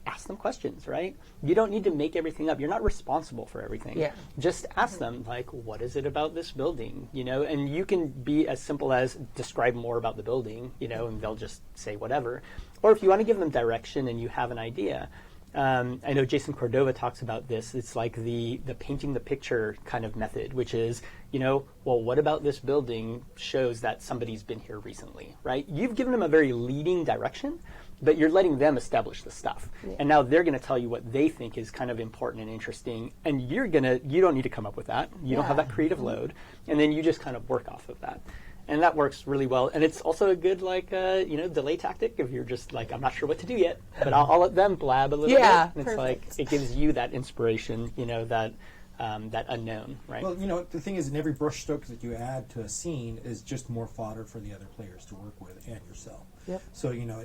ask them questions, right? You don't need to make everything up. You're not responsible for everything.
Yeah.
Just ask them, like, what is it about this building? You know, and you can be as simple as describe more about the building, you know, and they'll just say whatever. Or if you want to give them direction and you have an idea, I know Jason Cordova talks about this. It's like the painting the picture kind of method, which is, you know, well, what about this building shows that somebody's been here recently, right? You've given them a very leading direction, but you're letting them establish the stuff. Yeah. And now they're going to tell you what they think is kind of important and interesting, and you don't need to come up with that. You don't have that creative load, and then you just kind of work off of that. And that works really well. And it's also a good, like, you know, delay tactic if you're just like, I'm not sure what to do yet, but I'll let them blab a little bit. And it's like, it gives you that inspiration, you know, that unknown, right?
Well, you know, the thing is, in every brushstroke that you add to a scene is just more fodder for the other players to work with and yourself.
Yep.
So, you know,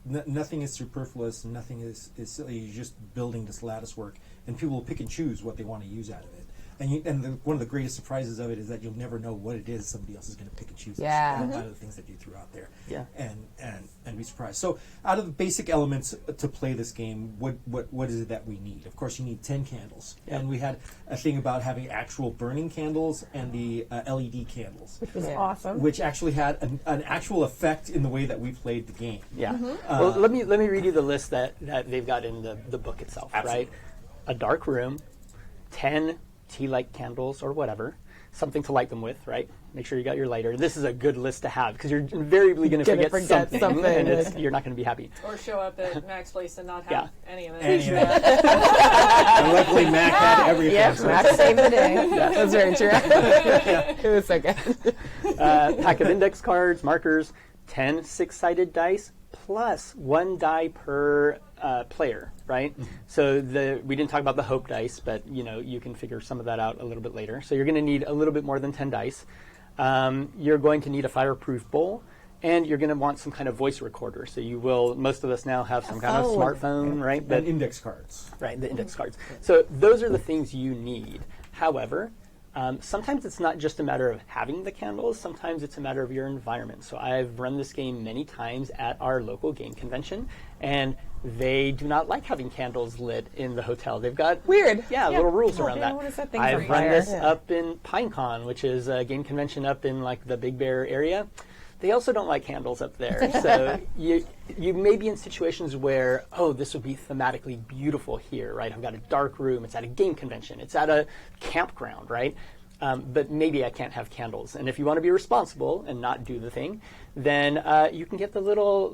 nothing is superfluous and nothing is silly. You're just building this lattice work, and people will pick and choose what they want to use out of it. And one of the greatest surprises of it is that you'll never know what it is somebody else is going to pick and choose out of the things that you threw out there.
Yeah.
And be surprised. So out of the basic elements to play this game, what is it that we need? Of course, you need 10 candles.
Yeah.
And we had a thing about having actual burning candles and the LED candles.
Which was awesome.
Which actually had an actual effect in the way that we played the game.
Yeah. Well, let me read you the list that they've got in the book itself,
Absolutely.
right? A dark room, 10 tea light candles or whatever, something to light them with, right? Make sure you got your lighter. This is a good list to have because you're invariably going to forget something, and you're not going to be happy.
Or show up at Mac's place and not have
Yeah.
any of it.
Anyway. And luckily, Mac had everything.
Yep, Mac saved the day.
That's very true. It was so good.
Pack of index cards, markers, 10 six-sided dice, plus 1 die per player, right? So we didn't talk about the hope dice, but you can figure some of that out a little bit later. So you're going to need a little bit more than 10 dice. You're going to need a fireproof bowl, and you're going to want some kind of voice recorder. So most of us now have some kind of smartphone, right?
And index cards.
Right, the index cards. So those are the things you need. However, sometimes it's not just a matter of having the candles, sometimes it's a matter of your environment. So I've run this game many times at our local game convention, and they do not like having candles lit in the hotel. They've got
Weird.
little rules around
they
that.
don't wanna set things on
I've run
fire.
this up in PineCon, which is a game convention up in like the Big Bear area. They also don't like candles up there. So you may be in situations where, this would be thematically beautiful here, right? I've got a dark room. It's at a game convention. It's at a campground, right? But maybe I can't have candles. And if you want to be responsible and not do the thing, then you can get the little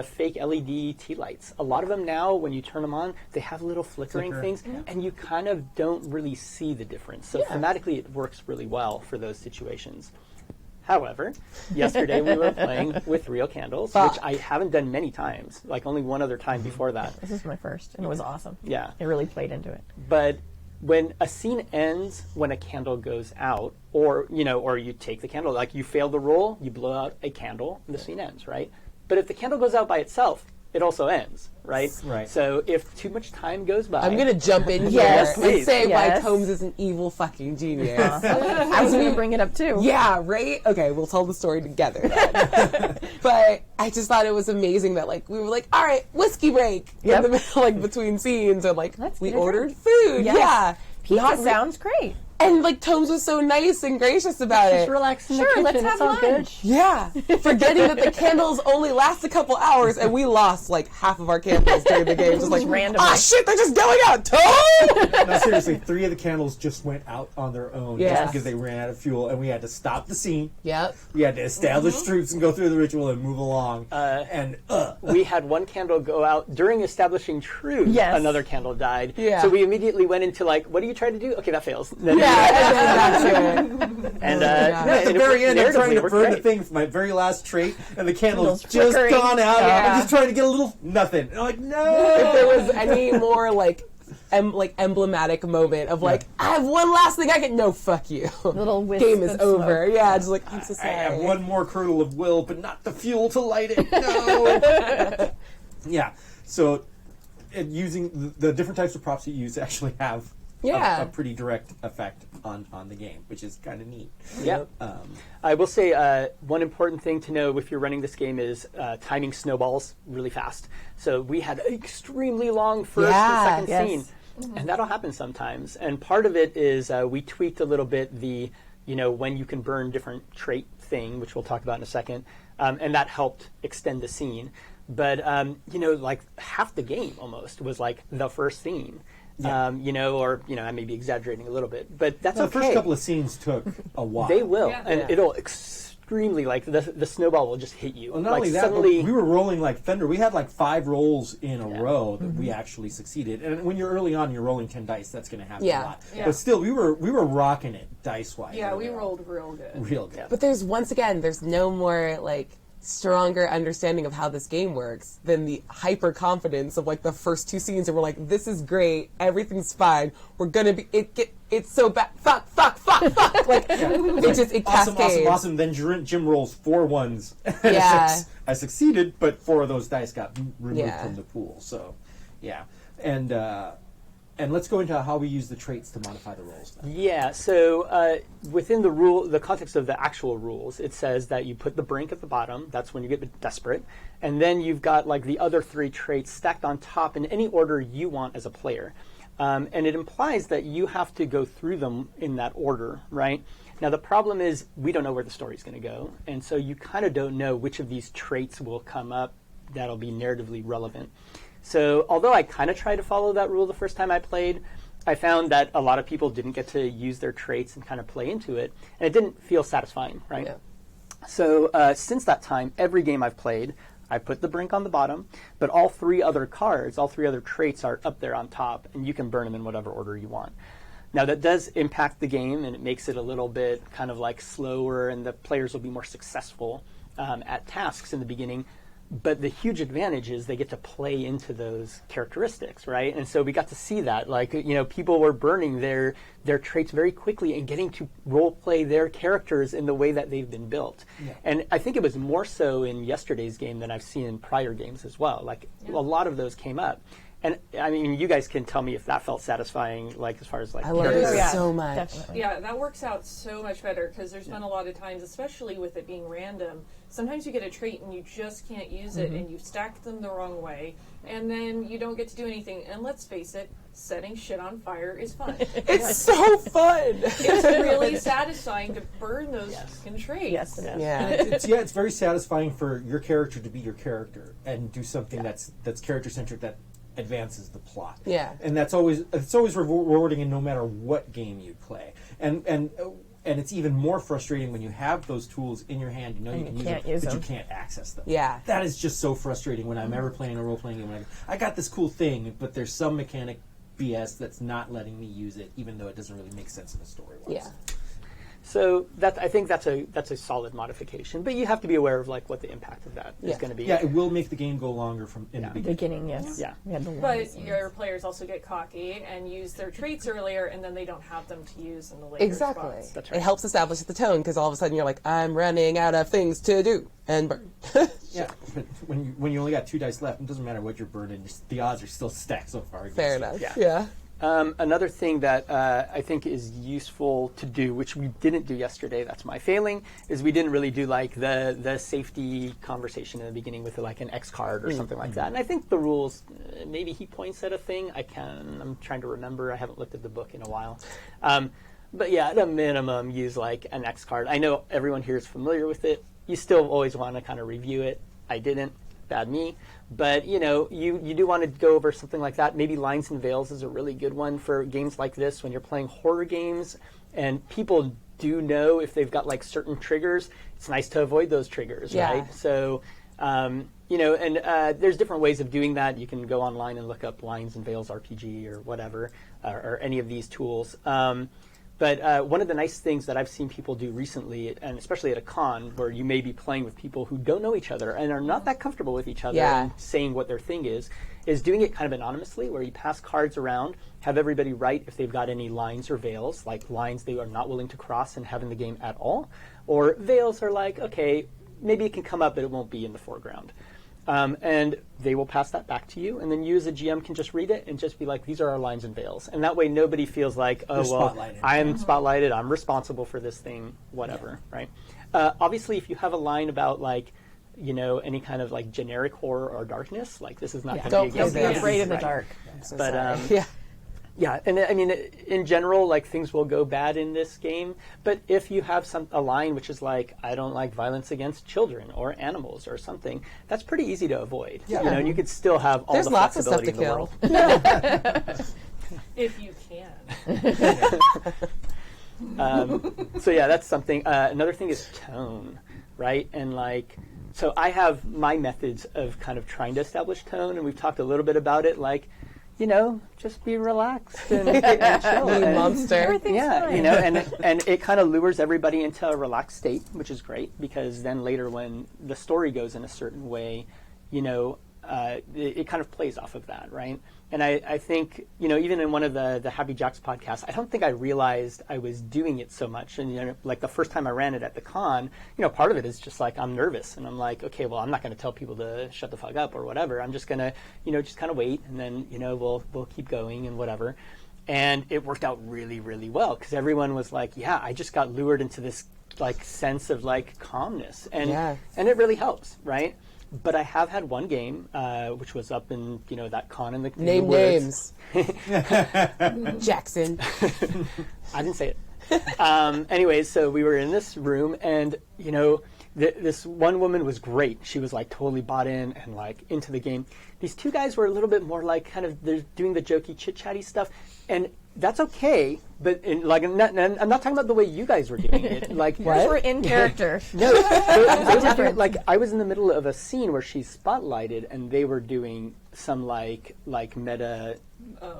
fake LED tea lights. A lot of them now, when you turn them on, they have little flickering things, and you kind of don't really see the difference. So thematically, it works really well for those situations. However, yesterday we were playing with real candles, which I haven't done many times, like only one other time before that.
This is my first, and it was awesome.
Yeah.
It really played into it.
But when a scene ends when a candle goes out, or you take the candle, like you fail the roll, you blow out a candle, and the scene ends, right? But if the candle goes out by itself, it also ends, right?
Right.
So if too much time goes by,
I'm going to jump in here
Yes,
and
please.
say why
Yes.
Combs is an evil fucking genius.
I was going to bring it up too.
Yeah, right? Okay, we'll tell the story together then. But I just thought it was amazing that we were all right, whiskey break
Yep.
in the middle, between scenes, and
Let's
we
get a
ordered
drink.
food.
Yes.
Yeah.
Pizza sounds great.
And Tomes was so nice and gracious about
just
it.
relax in the
Sure,
kitchen.
let's
It's
have
all good.
lunch.
Yeah, forgetting that the candles only last a couple hours, and we lost half of our candles during the game. Just
randomly.
ah, shit, they're just going out, Tom!
No, seriously, 3 of the candles just went out on their own
Yes.
just because they ran out of fuel, and we had to stop the scene.
Yep.
We had to establish troops and go through the ritual and move along.
We had one candle go out during establishing truth.
Yes.
Another candle died.
Yeah.
So we immediately went into what do you try to do? Okay, that fails.
Yeah,
And
At the very end, I'm trying to
worked
burn the
great.
thing for my very last trait, and the candle's
Candle's
just
flickering.
gone out.
Yeah.
I'm just trying to get a little nothing. And I'm like,
if
no!
there was any more emblematic moment of I have one last thing I can. No, fuck you.
Little wisp
Game is
of
over.
smoke.
Yeah, just I'm so
I
sorry.
have one more kernel of will, but not the fuel to light it. No! Yeah, so using the different types of props you use actually have
Yeah.
a pretty direct effect on the game, which is kind of neat.
Yeah. I will say one important thing to know if you're running this game is timing snowballs really fast. So we had an extremely long first and second
yes.
scene, and that'll happen sometimes. And part of it is we tweaked a little bit the when you can burn different trait thing, which we'll talk about in a second, and that helped extend the scene. But half the game almost was the first scene.
Yeah.
I may be exaggerating a little bit, but that's
The
okay.
first couple of scenes took a while.
They will,
Yeah.
and
Yeah.
it'll extremely the snowball will just hit you.
Well, not only that,
suddenly,
but we were rolling like thunder. We had 5 rolls in a row that we actually succeeded. And when you're early on, you're rolling 10 dice. That's going to happen
Yeah.
a lot.
Yeah.
But still, we were rocking it dice wise.
Yeah, we rolled real good.
real good.
But there's no more stronger understanding of how this game works than the hyper confidence of the first 2 scenes, and we're this is great, everything's fine, we're gonna be it's so bad, fuck it cascades.
Awesome. Then Jim rolls 4 ones and
Yeah.
a 6. I succeeded, but 4 of those dice got removed
Yeah.
from the pool. So, yeah. And let's go into how we use the traits to modify the rolls.
yeah. So within the context of the actual rules, it says that you put the brink at the bottom. That's when you get desperate, and then you've got the other 3 traits stacked on top in any order you want as a player. And it implies that you have to go through them in that order, right? Now, the problem is we don't know where the story's going to go, and so you kind of don't know which of these traits will come up that'll be narratively relevant. So although I kind of tried to follow that rule the first time I played, I found that a lot of people didn't get to use their traits and kind of play into it, and it didn't feel satisfying, right?
Yeah.
So since that time, every game I've played, I put the brink on the bottom, but all 3 other cards, all 3 other traits are up there on top, and you can burn them in whatever order you want. Now, that does impact the game, and it makes it a little bit kind of like slower, and the players will be more successful at tasks in the beginning. But the huge advantage is they get to play into those characteristics, right? And so we got to see that. Like, people were burning their traits very quickly and getting to role play their characters in the way that they've been built. Yeah. And I think it was more so in yesterday's game than I've seen in prior games as well. Like, a lot of those came up. And I mean, you guys can tell me if that felt satisfying, like as far as like
I love
characters.
it so much.
Definitely.
Yeah, that works out so much better because there's been a lot of times, especially with it being random, sometimes you get a trait and you just can't use it and you've stacked them the wrong way and then you don't get to do anything. And let's face it, setting shit on fire is fun.
It's so fun.
It's really satisfying to burn those fucking traits.
Yes, it is.
Yeah.
It's very satisfying for your character to be your character and do something that's character centric that advances the plot.
Yeah.
And it's always rewarding in no matter what game you play. And it's even more frustrating when you have those tools in your hand, you can use them, but you can't access them.
Yeah.
That is just so frustrating when I'm ever playing a role-playing game. When I got this cool thing, but there's some mechanic BS that's not letting me use it, even though it doesn't really make sense in the story-wise.
Yeah.
So I think that's a solid modification, but you have to be aware of like what the impact of that is going to be.
Yeah, it will make the game go longer from in the beginning.
Yes.
Yeah.
We had the
But
longest
your players also get cocky and use their traits earlier, and then they don't have them to use in the later
Exactly.
spots.
That's right.
It helps establish the tone because all of a sudden you're like, I'm running out of things to do and burn.
Yeah, but when you only got 2 dice left, it doesn't matter what you're burning. The odds are still stacked so far.
Fair enough.
Yeah.
Yeah.
Another thing that I think is useful to do, which we didn't do yesterday, that's my failing, is we didn't really do like the safety conversation in the beginning with like an X card or something like that. And I think the rules, maybe he points at a thing. I'm trying to remember. I haven't looked at the book in a while. But yeah, at a minimum, use like an X card. I know everyone here is familiar with it. You still always want to kind of review it. I didn't. Bad me. But, you do want to go over something like that. Maybe Lines and Veils is a really good one for games like this when you're playing horror games and people do know if they've got like certain triggers. It's nice to avoid those triggers, right? So, there's different ways of doing that. You can go online and look up Lines and Veils RPG or whatever, or any of these tools. But one of the nice things that I've seen people do recently, and especially at a con, where you may be playing with people who don't know each other and are not that comfortable with each other and saying what their thing is doing it kind of anonymously, where you pass cards around, have everybody write if they've got any lines or veils, like lines they are not willing to cross and have in the game at all, or veils are like, okay, maybe it can come up, but it won't be in the foreground. And they will pass that back to you, and then you as a GM can just read it and just be like, these are our lines and veils. And that way nobody feels like, oh, well, I'm spotlighted, I'm responsible for this thing, whatever, right? Obviously, if you have a line about, like, any kind of, like, generic horror or darkness, like, this is not going to be a
Don't
game.
be afraid of the dark.
But, yeah, and I mean, in general, like, things will go bad in this game. But if you have a line which is like, I don't like violence against children or animals or something, that's pretty easy to avoid. Yeah. And you could still have all the flexibility in the world.
If you can.
So yeah, that's something. Another thing is tone, right? And like, so I have my methods of kind of trying to establish tone, and we've talked a little bit about it, like, just be relaxed and chill.
You monster.
Everything's fine.
And it kind of lures everybody into a relaxed state, which is great, because then later when the story goes in a certain way, it kind of plays off of that, right? And I think, even in one of the Happy Jacks podcasts, I don't think I realized I was doing it so much. And, like the first time I ran it at the con, part of it is just like I'm nervous. And I'm like, okay, well, I'm not going to tell people to shut the fuck up or whatever. I'm just going to, just kind of wait. And then, we'll keep going and whatever. And it worked out really, really well because everyone was like, yeah, I just got lured into this like sense of like calmness. And it really helps, right? But I have had one game, which was up in, that con in the
Name names. Jackson.
I didn't say it. Anyways, so we were in this room, and, this one woman was great. She was, like, totally bought in and, like, into the game. These two guys were a little bit more, like, kind of, they're doing the jokey, chit-chatty stuff, and that's okay, but I'm not talking about the way you guys were doing it. Like
Yours were in character.
No, they were doing, like I was in the middle of a scene where she's spotlighted, and they were doing some like meta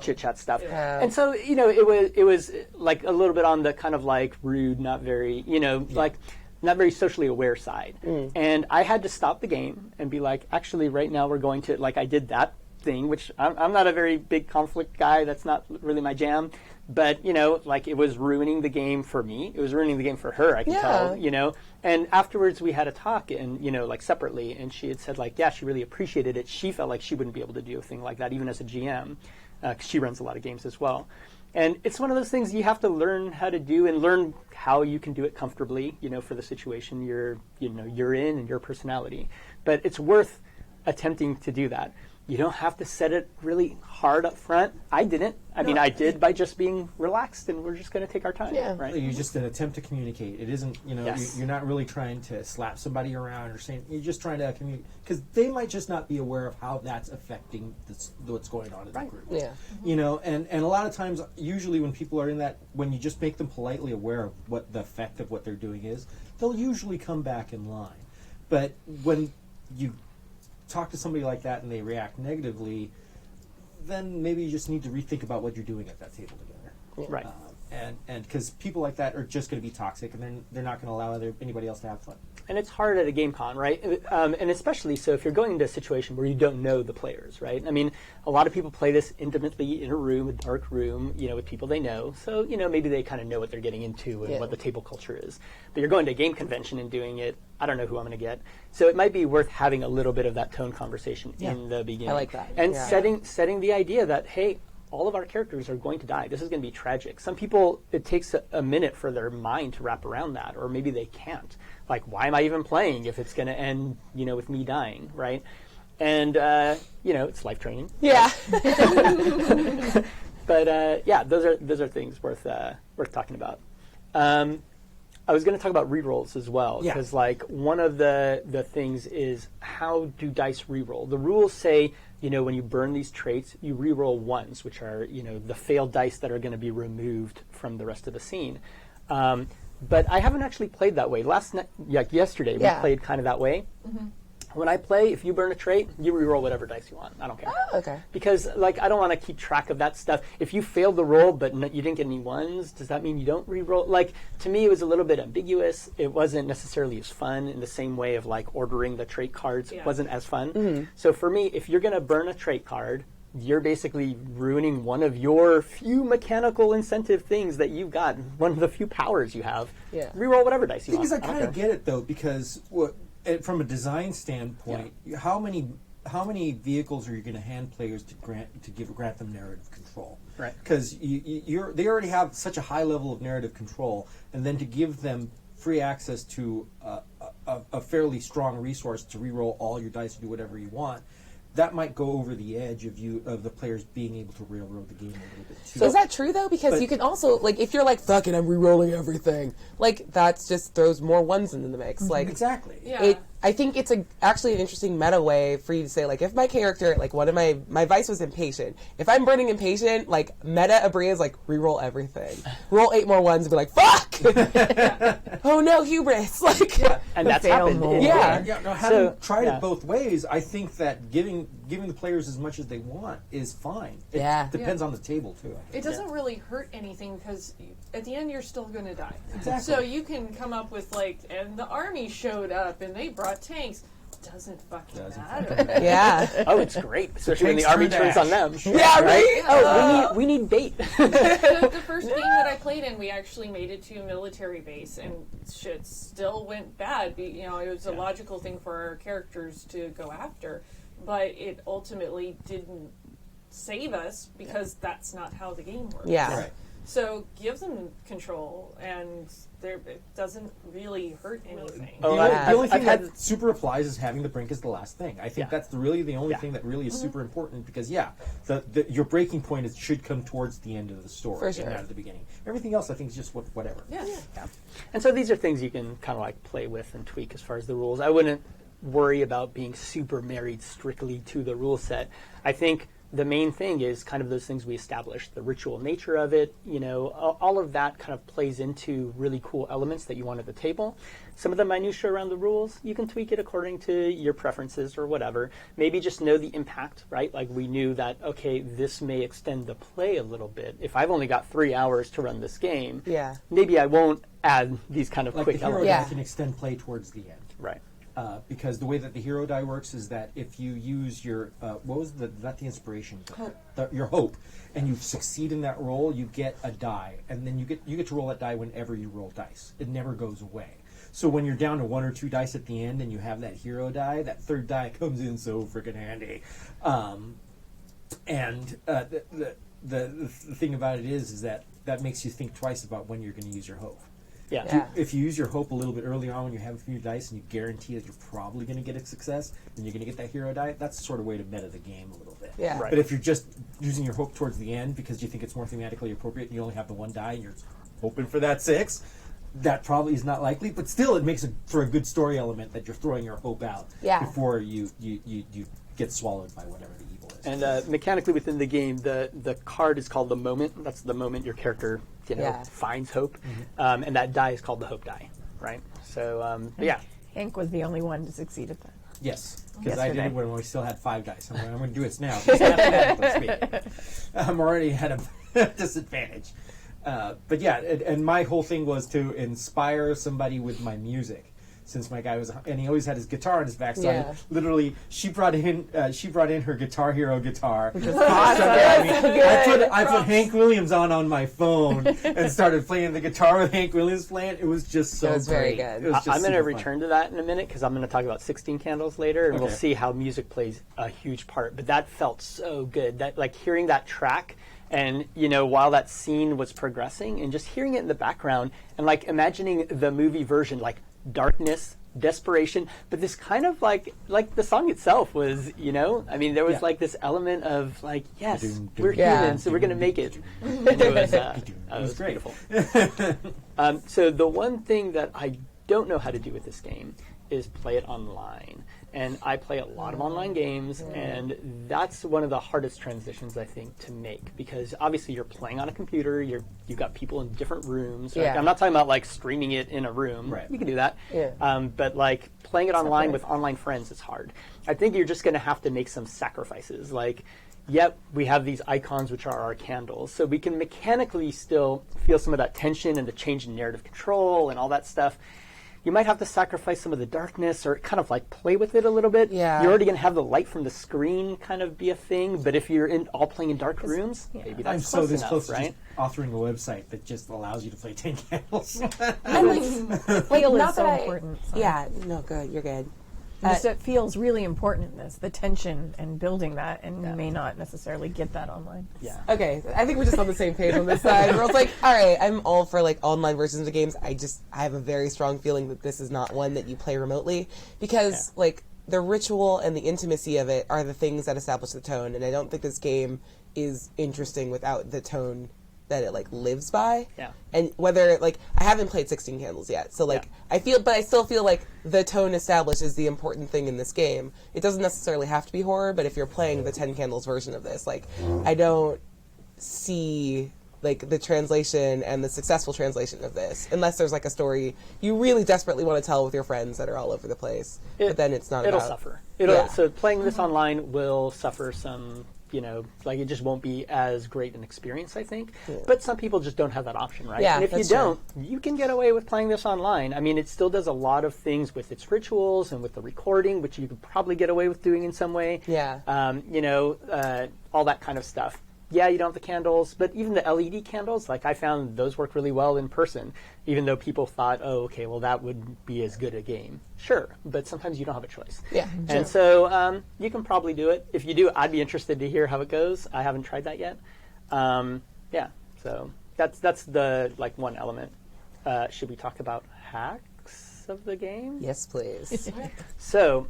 chit chat stuff, and so it was like a little bit on the kind of like rude, not very like not very socially aware side, and I had to stop the game and be like, actually, right now we're going to I did that thing, which I'm not a very big conflict guy. That's not really my jam. But, it was ruining the game for me. It was ruining the game for her, I can tell, And afterwards we had a talk and, separately. And she had said, she really appreciated it. She felt like she wouldn't be able to do a thing like that, even as a GM, because she runs a lot of games as well. And it's one of those things you have to learn how to do and learn how you can do it comfortably, for the situation you're in and your personality. But it's worth attempting to do that. You don't have to set it really hard up front. I didn't. I mean, I did by just being relaxed, and we're just going to take our time. Yeah. Right?
You just an attempt to communicate. It isn't,
Yes.
you're not really trying to slap somebody around or saying, you're just trying to communicate. Because they might just not be aware of how that's affecting what's going on in the group.
Yeah.
And a lot of times, usually when people are in that, when you just make them politely aware of what the effect of what they're doing is, they'll usually come back in line. But when you talk to somebody like that and they react negatively, then maybe you just need to rethink about what you're doing at that table together.
Right.
And because people like that are just going to be toxic, and they're not going to allow anybody else to have fun.
And it's hard at a game con, right? And especially so if you're going into a situation where you don't know the players, right? I mean, a lot of people play this intimately in a room, a dark room, with people they know. So, maybe they kind of know what they're getting into and what the table culture is. But you're going to a game convention and doing it, I don't know who I'm going to get. So it might be worth having a little bit of that tone conversation in the beginning.
I like that.
And setting the idea that, hey, all of our characters are going to die. This is going to be tragic. Some people, it takes a minute for their mind to wrap around that, or maybe they can't. Like, why am I even playing if it's going to end, with me dying, right? And, it's life training.
Yeah.
But, those are things worth talking about. I was going to talk about rerolls as well, because one of the things is, how do dice reroll? The rules say, when you burn these traits, you reroll ones, which are the failed dice that are going to be removed from the rest of the scene. But I haven't actually played that way. Yesterday we played kind of that way. Mm-hmm. When I play, if you burn a trait, you reroll whatever dice you want. I don't care.
Oh, okay.
Because, I don't want to keep track of that stuff. If you failed the roll but you didn't get any ones, does that mean you don't reroll? To me, it was a little bit ambiguous. It wasn't necessarily as fun in the same way of, ordering the trait cards. It wasn't as fun. Mm-hmm. So for me, if you're going to burn a trait card, you're basically ruining one of your few mechanical incentive things that you've got, one of the few powers you have. Yeah. Reroll whatever dice you want.
Because I kind of get it, though, because from a design standpoint, how many vehicles are you going to hand players to grant them narrative control? Right. Because they already have such a high level of narrative control, and then to give them free access to a fairly strong resource to reroll all your dice and do whatever you want, that might go over the edge of the players being able to railroad the game a little bit too.
So is that true though? Because you can also if you're fuck it, I'm re-rolling everything. That just throws more ones into the mix.
Exactly.
Yeah.
I think it's actually an interesting meta way for you to say if my character one of my vice was impatient. If I'm burning impatient, meta Abria is re-roll everything. Roll 8 more ones and be fuck. Oh no, hubris.
And that's happened.
Having tried it both ways, I think that giving the players as much as they want is fine. It depends on the table too.
It doesn't really hurt anything because at the end you're still going to die.
Exactly.
So you can come up with and the army showed up and they brought tanks. Doesn't fucking matter.
Yeah.
Oh, it's great, especially when the army turns on them.
Yeah, right.
Oh, we need bait.
The first game that I played in, we actually made it to a military base, and shit still went bad. It was a logical thing for our characters to go after, but it ultimately didn't save us because that's not how the game works.
Yeah.
Right.
So give them control, and it doesn't really hurt anything.
The only thing that super applies is having the brink as the last thing. I think that's really the only thing that really is super important because, your breaking point should come towards the end of the story
For sure.
and not at the beginning. Everything else, I think, is just whatever.
Yeah.
And so these are things you can kind of play with and tweak as far as the rules. I wouldn't worry about being super married strictly to the rule set. I think the main thing is kind of those things we established, the ritual nature of it, all of that kind of plays into really cool elements that you want at the table. Some of the minutiae around the rules, you can tweak it according to your preferences or whatever. Maybe just know the impact, right? Like we knew that, okay, this may extend the play a little bit. If I've only got 3 hours to run this game, maybe I won't add these kind of
like
quick
the hero
elements.
die can extend play towards the end.
Right.
Because the way that the hero die works is that if you use your not the inspiration, your hope, and you succeed in that roll, you get a die, and then you get to roll that die whenever you roll dice. It never goes away. So when you're down to 1 or 2 dice at the end, and you have that hero die, that third die comes in so freaking handy. The thing about it is that makes you think twice about when you're going to use your hope.
Yeah.
If you use your hope a little bit earlier on when you have a few dice and you guarantee that you're probably going to get a success and you're going to get that hero die, that's the sort of way to meta the game a little bit.
Yeah.
Right.
But if you're just using your hope towards the end because you think it's more thematically appropriate and you only have the 1 die and you're hoping for that 6, that probably is not likely. But still, it makes it for a good story element that you're throwing your hope out before you get swallowed by whatever the evil is.
And mechanically within the game, the card is called the moment. That's the moment your character finds hope. And that die is called the hope die, right? So,
Hank was the only one to succeed at that.
Yes, because I did
Yesterday.
it when we still had 5 dice. I'm going to do it now. It's mathematically speaking. I'm already at a disadvantage. But yeah, and my whole thing was to inspire somebody with my music. Since my guy was, and he always had his guitar on his back, so literally, she brought in her Guitar Hero guitar.
Which is awesome.
I put Hank Williams on my phone and started playing the guitar with Hank Williams playing. It was just so
It was very
great.
good.
It was just
I'm going to
super fun.
return to that in a minute because I'm going to talk about 16 Candles later, and we'll
Okay.
see how music plays a huge part. But that felt so good. That like hearing that track. And, while that scene was progressing and just hearing it in the background and, like, imagining the movie version, like, darkness, desperation, but this kind of, like the song itself was, there was, like, this element of, like, yes, we're human, so we're going to make it. And it was
great.
beautiful. So the one thing that I don't know how to do with this game is play it online. And I play a lot of online games, and that's one of the hardest transitions, I think, to make. Because obviously you're playing on a computer, you've got people in different rooms. Right?
Yeah.
I'm not talking about, like, streaming it in a room.
Right.
You can do that.
Yeah.
But, like, playing it online with online friends is hard. I think you're just going to have to make some sacrifices. Like, yep, we have these icons, which are our candles. So we can mechanically still feel some of that tension and the change in narrative control and all that stuff. You might have to sacrifice some of the darkness or kind of like play with it a little bit.
Yeah.
You're already going to have the light from the screen kind of be a thing, but if you're all playing in dark rooms, maybe
I'm
that's
so
close
this
enough,
close to
right?
just authoring a website that just allows you to play 10 candles.
Feel
Not
is so
that I-
important. So.
Yeah, no, good. You're good.
Just it feels really important in this, the tension and building that, and you may not necessarily get that online.
Yeah.
Okay, I think we're just on the same page on this side. We're like, all right, I'm all for like online versions of games. I have a very strong feeling that this is not one that you play remotely because like the ritual and the intimacy of it are the things that establish the tone, and I don't think this game is interesting without the tone that it like lives by.
Yeah.
And whether like I haven't played 16 Candles yet, so like I still feel like the tone established is the important thing in this game. It doesn't necessarily have to be horror, but if you're playing the 10 Candles version of this, like I don't see like the translation and the successful translation of this unless there's like a story you really desperately want to tell with your friends that are all over the place. But then it's not
It'll
about
suffer.
Yeah.
So playing this online will suffer some, like it just won't be as great an experience, I think. But some people just don't have that option, right?
Yeah,
and if you
that's true.
don't, you can get away with playing this online. I mean, it still does a lot of things with its rituals and with the recording, which you could probably get away with doing in some way.
Yeah.
All that kind of stuff. Yeah, you don't have the candles, but even the LED candles, like I found those work really well in person, even though people thought, oh, okay, well, that wouldn't be as good a game. Sure, but sometimes you don't have a choice.
Yeah,
And so you can probably do it. If you do, I'd be interested to hear how it goes. I haven't tried that yet. So that's the like one element. Should we talk about hacks of the game?
Yes, please.
So,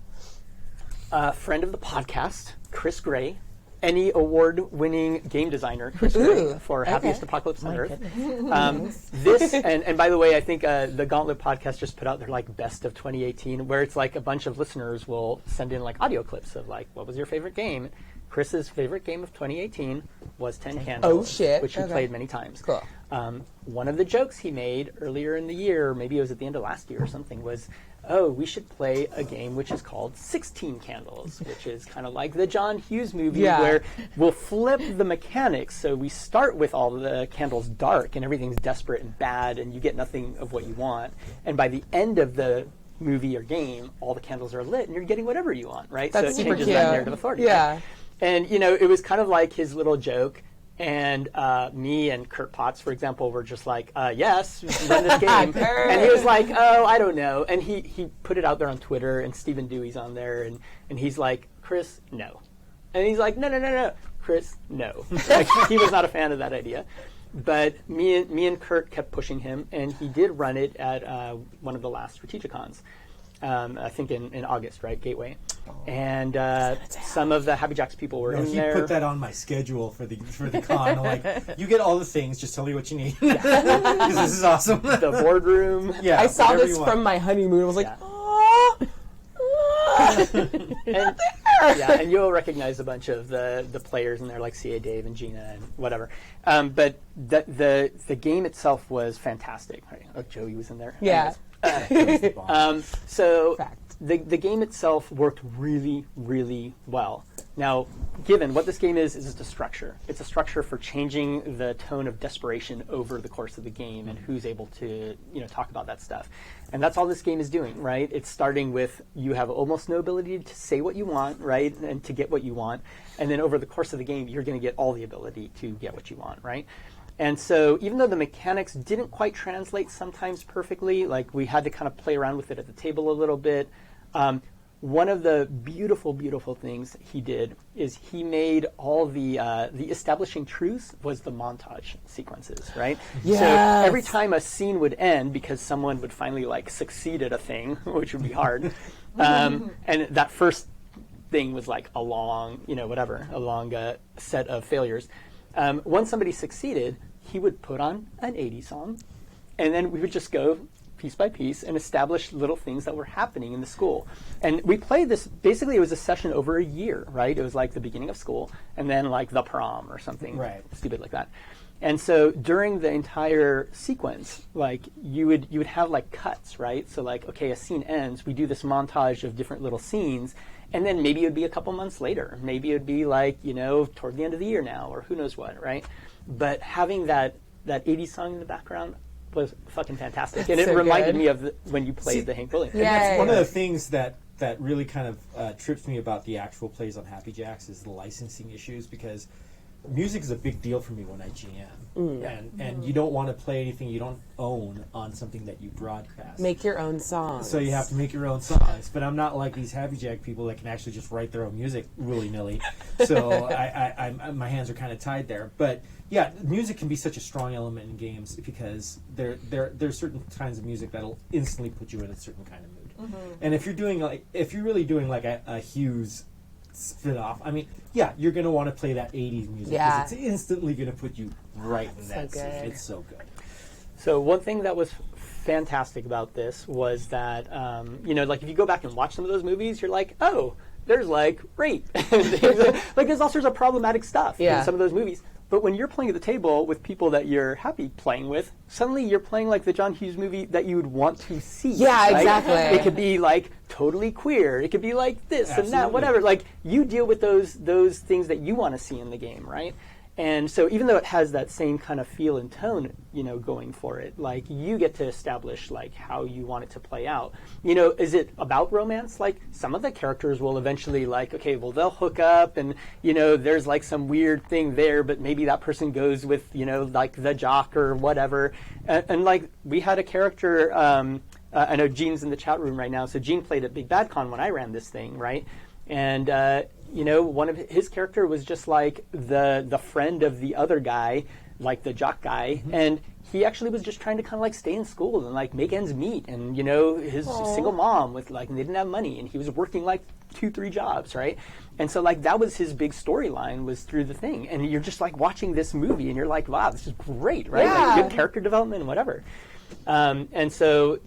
friend of the podcast, Chris Gray, Emmy award-winning game designer, Chris Gray, for Happiest Apocalypse on Earth. This, and by the way, I think the Gauntlet podcast just put out their like best of 2018, where it's like a bunch of listeners will send in like audio clips of like, what was your favorite game? Chris's favorite game of 2018 was 10 Candles.
Oh, shit.
Which he
Okay.
played many times.
Cool.
One of the jokes he made earlier in the year, maybe it was at the end of last year or something, was, oh, we should play a game which is called 16 Candles, which is kind of like the John Hughes movie where we'll flip the mechanics. So we start with all the candles dark and everything's desperate and bad and you get nothing of what you want. And by the end of the movie or game, all the candles are lit and you're getting whatever you want, right?
That's
so it
super
changes
cute.
that narrative authority.
Yeah.
Right? And, you know, it was kind of like his little joke. And me and Kurt Potts, for example, were just like, yes, run this game. And he was like, oh, I don't know. And he put it out there on Twitter, and Stephen Dewey's on there, and he's like, Chris, no. And he's like, no, Chris, no. Like, he was not a fan of that idea. But me and Kurt kept pushing him, and he did run it at one of the last Strategicons. I think in August, right? Gateway. And some of the Happy Jacks people were in
he
there.
put that on my schedule for the con. I'm like, you get all the things, just tell me what you need. Because this is awesome.
The boardroom.
Yeah,
I saw
whatever
this
you want.
from my honeymoon. I was like,
Yeah.
oh.
And you'll recognize a bunch of the players in there, like C.A. Dave and Gina and whatever. But the game itself was fantastic. Right? Oh, Joey was in there.
Yeah.
So
Fact.
the game itself worked really, really well. Now, given what this game is it's a structure. It's a structure for changing the tone of desperation over the course of the game and who's able to, talk about that stuff. And that's all this game is doing, right? It's starting with you have almost no ability to say what you want, right? And to get what you want. And then over the course of the game, you're going to get all the ability to get what you want, right? And so even though the mechanics didn't quite translate sometimes perfectly, like we had to kind of play around with it at the table a little bit, one of the beautiful, beautiful things he did is he made all the establishing truth was the montage sequences, right?
Yes.
So every time a scene would end, because someone would finally succeed at a thing, which would be hard, and that first thing was like a long, a long set of failures. Once somebody succeeded, he would put on an 80s song, and then we would just go piece by piece and establish little things that were happening in the school. And we played this, basically it was a session over a year, right? It was like the beginning of school, and then like the prom or something stupid like that. And so during the entire sequence, you would have cuts, right? So okay, a scene ends, we do this montage of different little scenes, and then maybe it would be a couple months later. Maybe it would be toward the end of the year now, or who knows what, right? But having that 80s song in the background was fucking fantastic. And it
so
reminded
good.
me of when you played the Hank Williams.
And that's one of the things that really kind of trips me about the actual plays on Happy Jacks is the licensing issues, because music is a big deal for me when I GM. And you don't want to play anything you don't own on something that you broadcast.
Make your own songs.
So you have to make your own songs. But I'm not like these Happy Jack people that can actually just write their own music willy-nilly. So my hands are kind of tied there. But yeah, music can be such a strong element in games because there's certain kinds of music that'll instantly put you in a certain kind of mood. And if you're really doing a Hughes spin off, I mean, yeah, you're going to want to play that 80s music because it's instantly going to put you right in that scene. It's so good.
So one thing that was fantastic about this was that, if you go back and watch some of those movies, you're like, oh, there's rape. There's all sorts of problematic stuff in some of those movies. But when you're playing at the table with people that you're happy playing with, suddenly you're playing the John Hughes movie that you would want to see.
Yeah,
right?
exactly.
It could be totally queer. It could be this and that, whatever. You deal with those things that you want to see in the game, right? And so even though it has that same kind of feel and tone, going for it, you get to establish how you want it to play out. Is it about romance? Some of the characters will eventually okay, well, they'll hook up and, there's some weird thing there, but maybe that person goes with, the jock or whatever. And we had a character, I know Gene's in the chat room right now, so Gene played at Big Bad Con when I ran this thing, right? And, one of his character was just the friend of the other guy, the jock guy, and he actually was just trying to kind of stay in school and make ends meet, and his single mom with and they didn't have money, and he was working 2-3 jobs, right? And so that was his big storyline, was through the thing, and you're just watching this movie, and you're wow, this is great, right?
Yeah.
Good character development and whatever. And so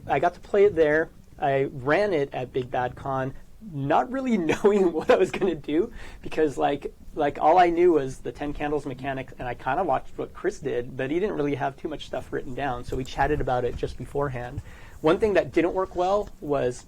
I got to play it there. I ran it at Big Bad Con. not really knowing what I was going to do, because like all I knew was the 10 candles mechanic, and I kind of watched what Chris did, but he didn't really have too much stuff written down, so we chatted about it just beforehand. One thing that didn't work well was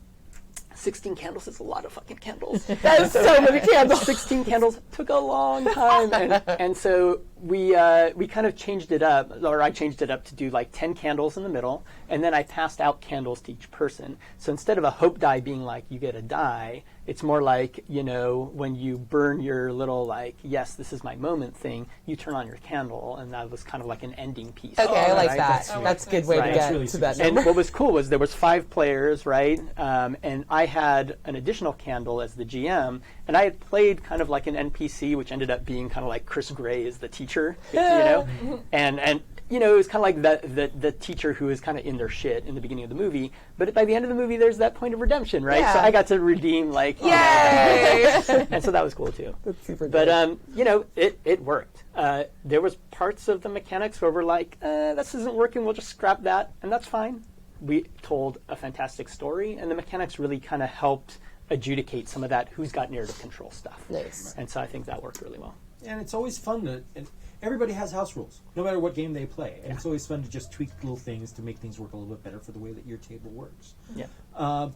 16 candles is a lot of fucking candles.
That is so many candles.
16 candles took a long time, and so we kind of changed it up, or I changed it up to do like 10 candles in the middle, and then I passed out candles to each person. So instead of a hope die being like you get a die, it's more like, you know, when you burn your little like, yes, this is my moment thing, you turn on your candle, and that was kind of like an ending piece.
Okay, I like
right?
that. That's a good way
Right.
to get
Really
to that
sweet.
And
number.
what was cool was there was 5 players, right? And I had an additional candle as the GM, and I had played kind of like an NPC, which ended up being kind of like Chris Gray as the teacher, you know, and you know, it was kind of like the teacher who was kind of in their shit in the beginning of the movie, but by the end of the movie, there's that point of redemption, right?
Yeah.
So I got to redeem, like,
Yay!
and so that was cool too.
That's super good.
But you know, it worked. There was parts of the mechanics where we're like, this isn't working. We'll just scrap that, and that's fine. We told a fantastic story, and the mechanics really kind of helped adjudicate some of that who's got narrative control stuff.
Nice.
And so I think that worked really well.
And it's always fun to. And everybody has house rules, no matter what game they play, and it's always fun to just tweak little things to make things work a little bit better for the way that your table works.
Yeah.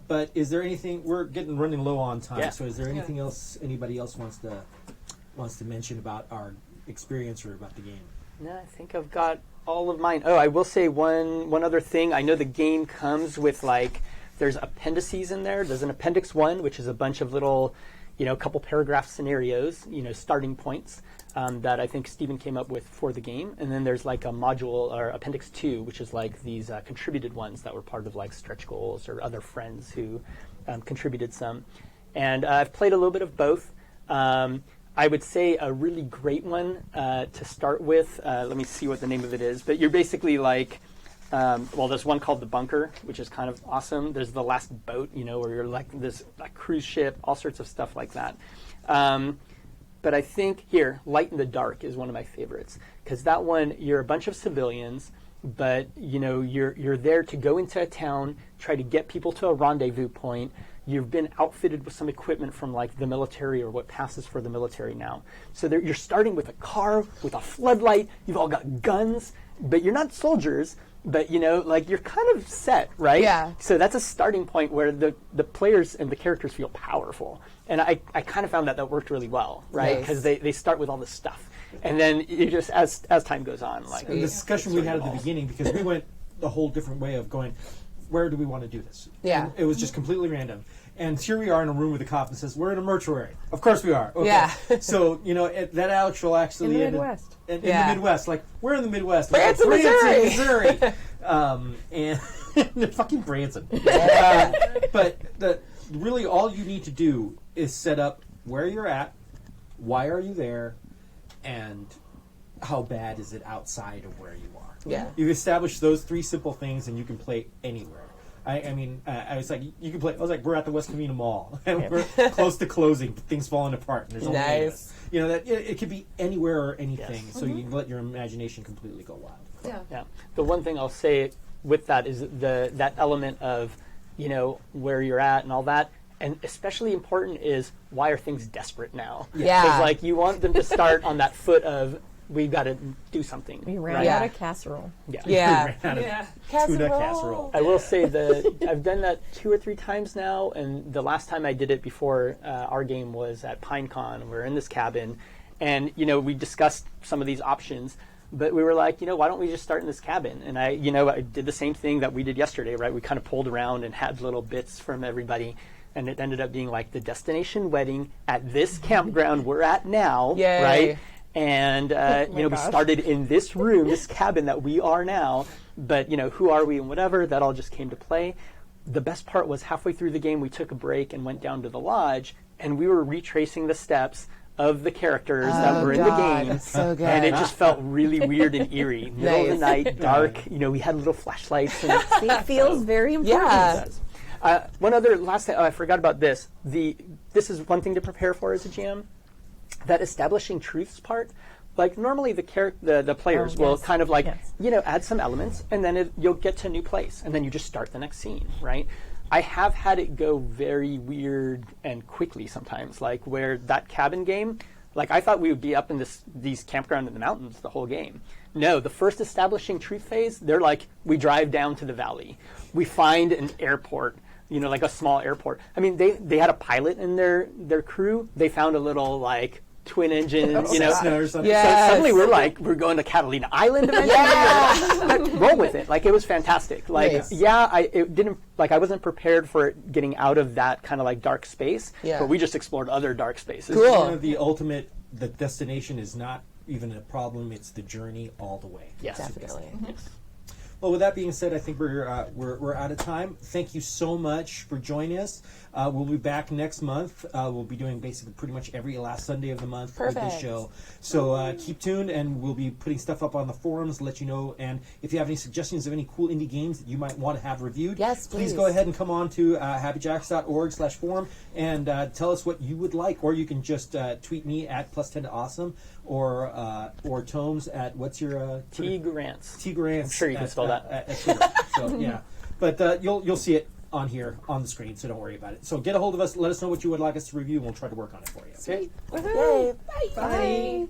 But is there anything? We're running low on time.
Yeah.
So is there anything else anybody else wants to mention about our experience or about the game?
No, I think I've got all of mine. Oh, I will say one other thing. I know the game comes with like there's appendices in there. There's an appendix 1, which is a bunch of little, you know, couple paragraph scenarios, you know, starting points that I think Stephen came up with for the game. And then there's like a module or appendix 2, which is like these contributed ones that were part of like stretch goals or other friends who contributed some. And I've played a little bit of both. I would say a really great one to start with. Let me see what the name of it is. But you're basically like, well, there's one called The Bunker, which is kind of awesome. There's The Last Boat, you know, where you're like this like cruise ship, all sorts of stuff like that. But I think here, Light in the Dark is one of my favorites, because that one, you're a bunch of civilians, but you know you're there to go into a town, try to get people to a rendezvous point. You've been outfitted with some equipment from like the military or what passes for the military now. So you're starting with a car with a floodlight. You've all got guns, but you're not soldiers. But you know, like you're kind of set, right?
Yeah.
So that's a starting point where the players and the characters feel powerful, and I kind of found that worked really well, right?
Nice.
Because they start with all this stuff, and then you just as time goes on, like
And the discussion we had at the beginning, because we went a whole different way of going, where do we want to do this?
Yeah.
And it was just completely random. And here we are in a room with a cop and says, we're in a mortuary. Of course we are. Okay.
Yeah.
So, you know, that actual actually...
In the Midwest.
In
Yeah.
the Midwest. Like, we're in the Midwest.
Branson,
Like,
Missouri.
And fucking Branson. But really all you need to do is set up where you're at, why are you there, and how bad is it outside of where you are.
Yeah.
You establish those 3 simple things and you can play anywhere. I mean, I was like, you can play. I was like, we're at the West Covina Mall, and we're close to closing. Things falling apart, and there's only 8 of us. You know that it could be anywhere or anything.
Yes.
So you can let your imagination completely go wild.
Yeah.
yeah. The one thing I'll say with that is that element of, you know, where you're at and all that. And especially important is, why are things desperate now?
Yeah.
Because like you want them to start on that foot of, we've got to do something.
We ran
right?
out of casserole.
Yeah.
Yeah.
Ran out of
Yeah.
tuna casserole.
I will say that I've done that 2 or 3 times now, and the last time I did it before our game was at PineCon. We're in this cabin, and you know we discussed some of these options, but we were like, you know, why don't we just start in this cabin? And I did the same thing that we did yesterday, right? We kind of pulled around and had little bits from everybody, and it ended up being like the destination wedding at this campground we're at now,
Yay.
right? And you know, we
gosh.
started in this room, this cabin that we are now. But you know, who are we and whatever, that all just came to play. The best part was halfway through the game, we took a break and went down to the lodge, and we were retracing the steps of the characters that were in the
God,
game.
that's so good.
And it just felt really weird and eerie. Middle of the
Nice.
night, dark. You know, we had little flashlights. And
It feels very important.
Yeah.
one other last thing, I forgot about this. This is one thing to prepare for as a GM. That establishing truths part, like normally the players will
yes.
kind of like,
Yes.
you know, add some elements, and then you'll get to a new place, and then you just start the next scene, right? I have had it go very weird and quickly sometimes, like where that cabin game, like I thought we would be up in these campground in the mountains the whole game. No, the first establishing truth phase, they're like, we drive down to the valley. We find an airport, like a small airport. I mean, they had a pilot in their crew. They found a little like twin engine,
Or something.
Yeah.
So suddenly we're going to Catalina Island eventually. Roll with it. Like it was fantastic. Like
Nice.
I wasn't prepared for it getting out of that kind of like dark space.
Yeah.
But we just explored other dark spaces.
Cool.
One of the destination is not even a problem, it's the journey all the way.
Yes.
Definitely.
Yes.
Well, with that being said, I think we're out of time. Thank you so much for joining us. We'll be back next month. We'll be doing basically pretty much every last Sunday of the month with this
Perfect.
show. So keep tuned, and we'll be putting stuff up on the forums, let you know. And if you have any suggestions of any cool indie games that you might want to have reviewed,
Yes,
please
please.
go ahead and come on to happyjacks.org/forum and tell us what you would like. Or you can just tweet me at +10toAwesome or Tomes at what's your
T. Grants.
Tigran.
I'm sure you can spell that.
At Twitter. So yeah, but you'll see it on here on the screen, so don't worry about it. So get a hold of us. Let us know what you would like us to review, and we'll try to work on it for you. Okay.
Okay.
Yay. Bye.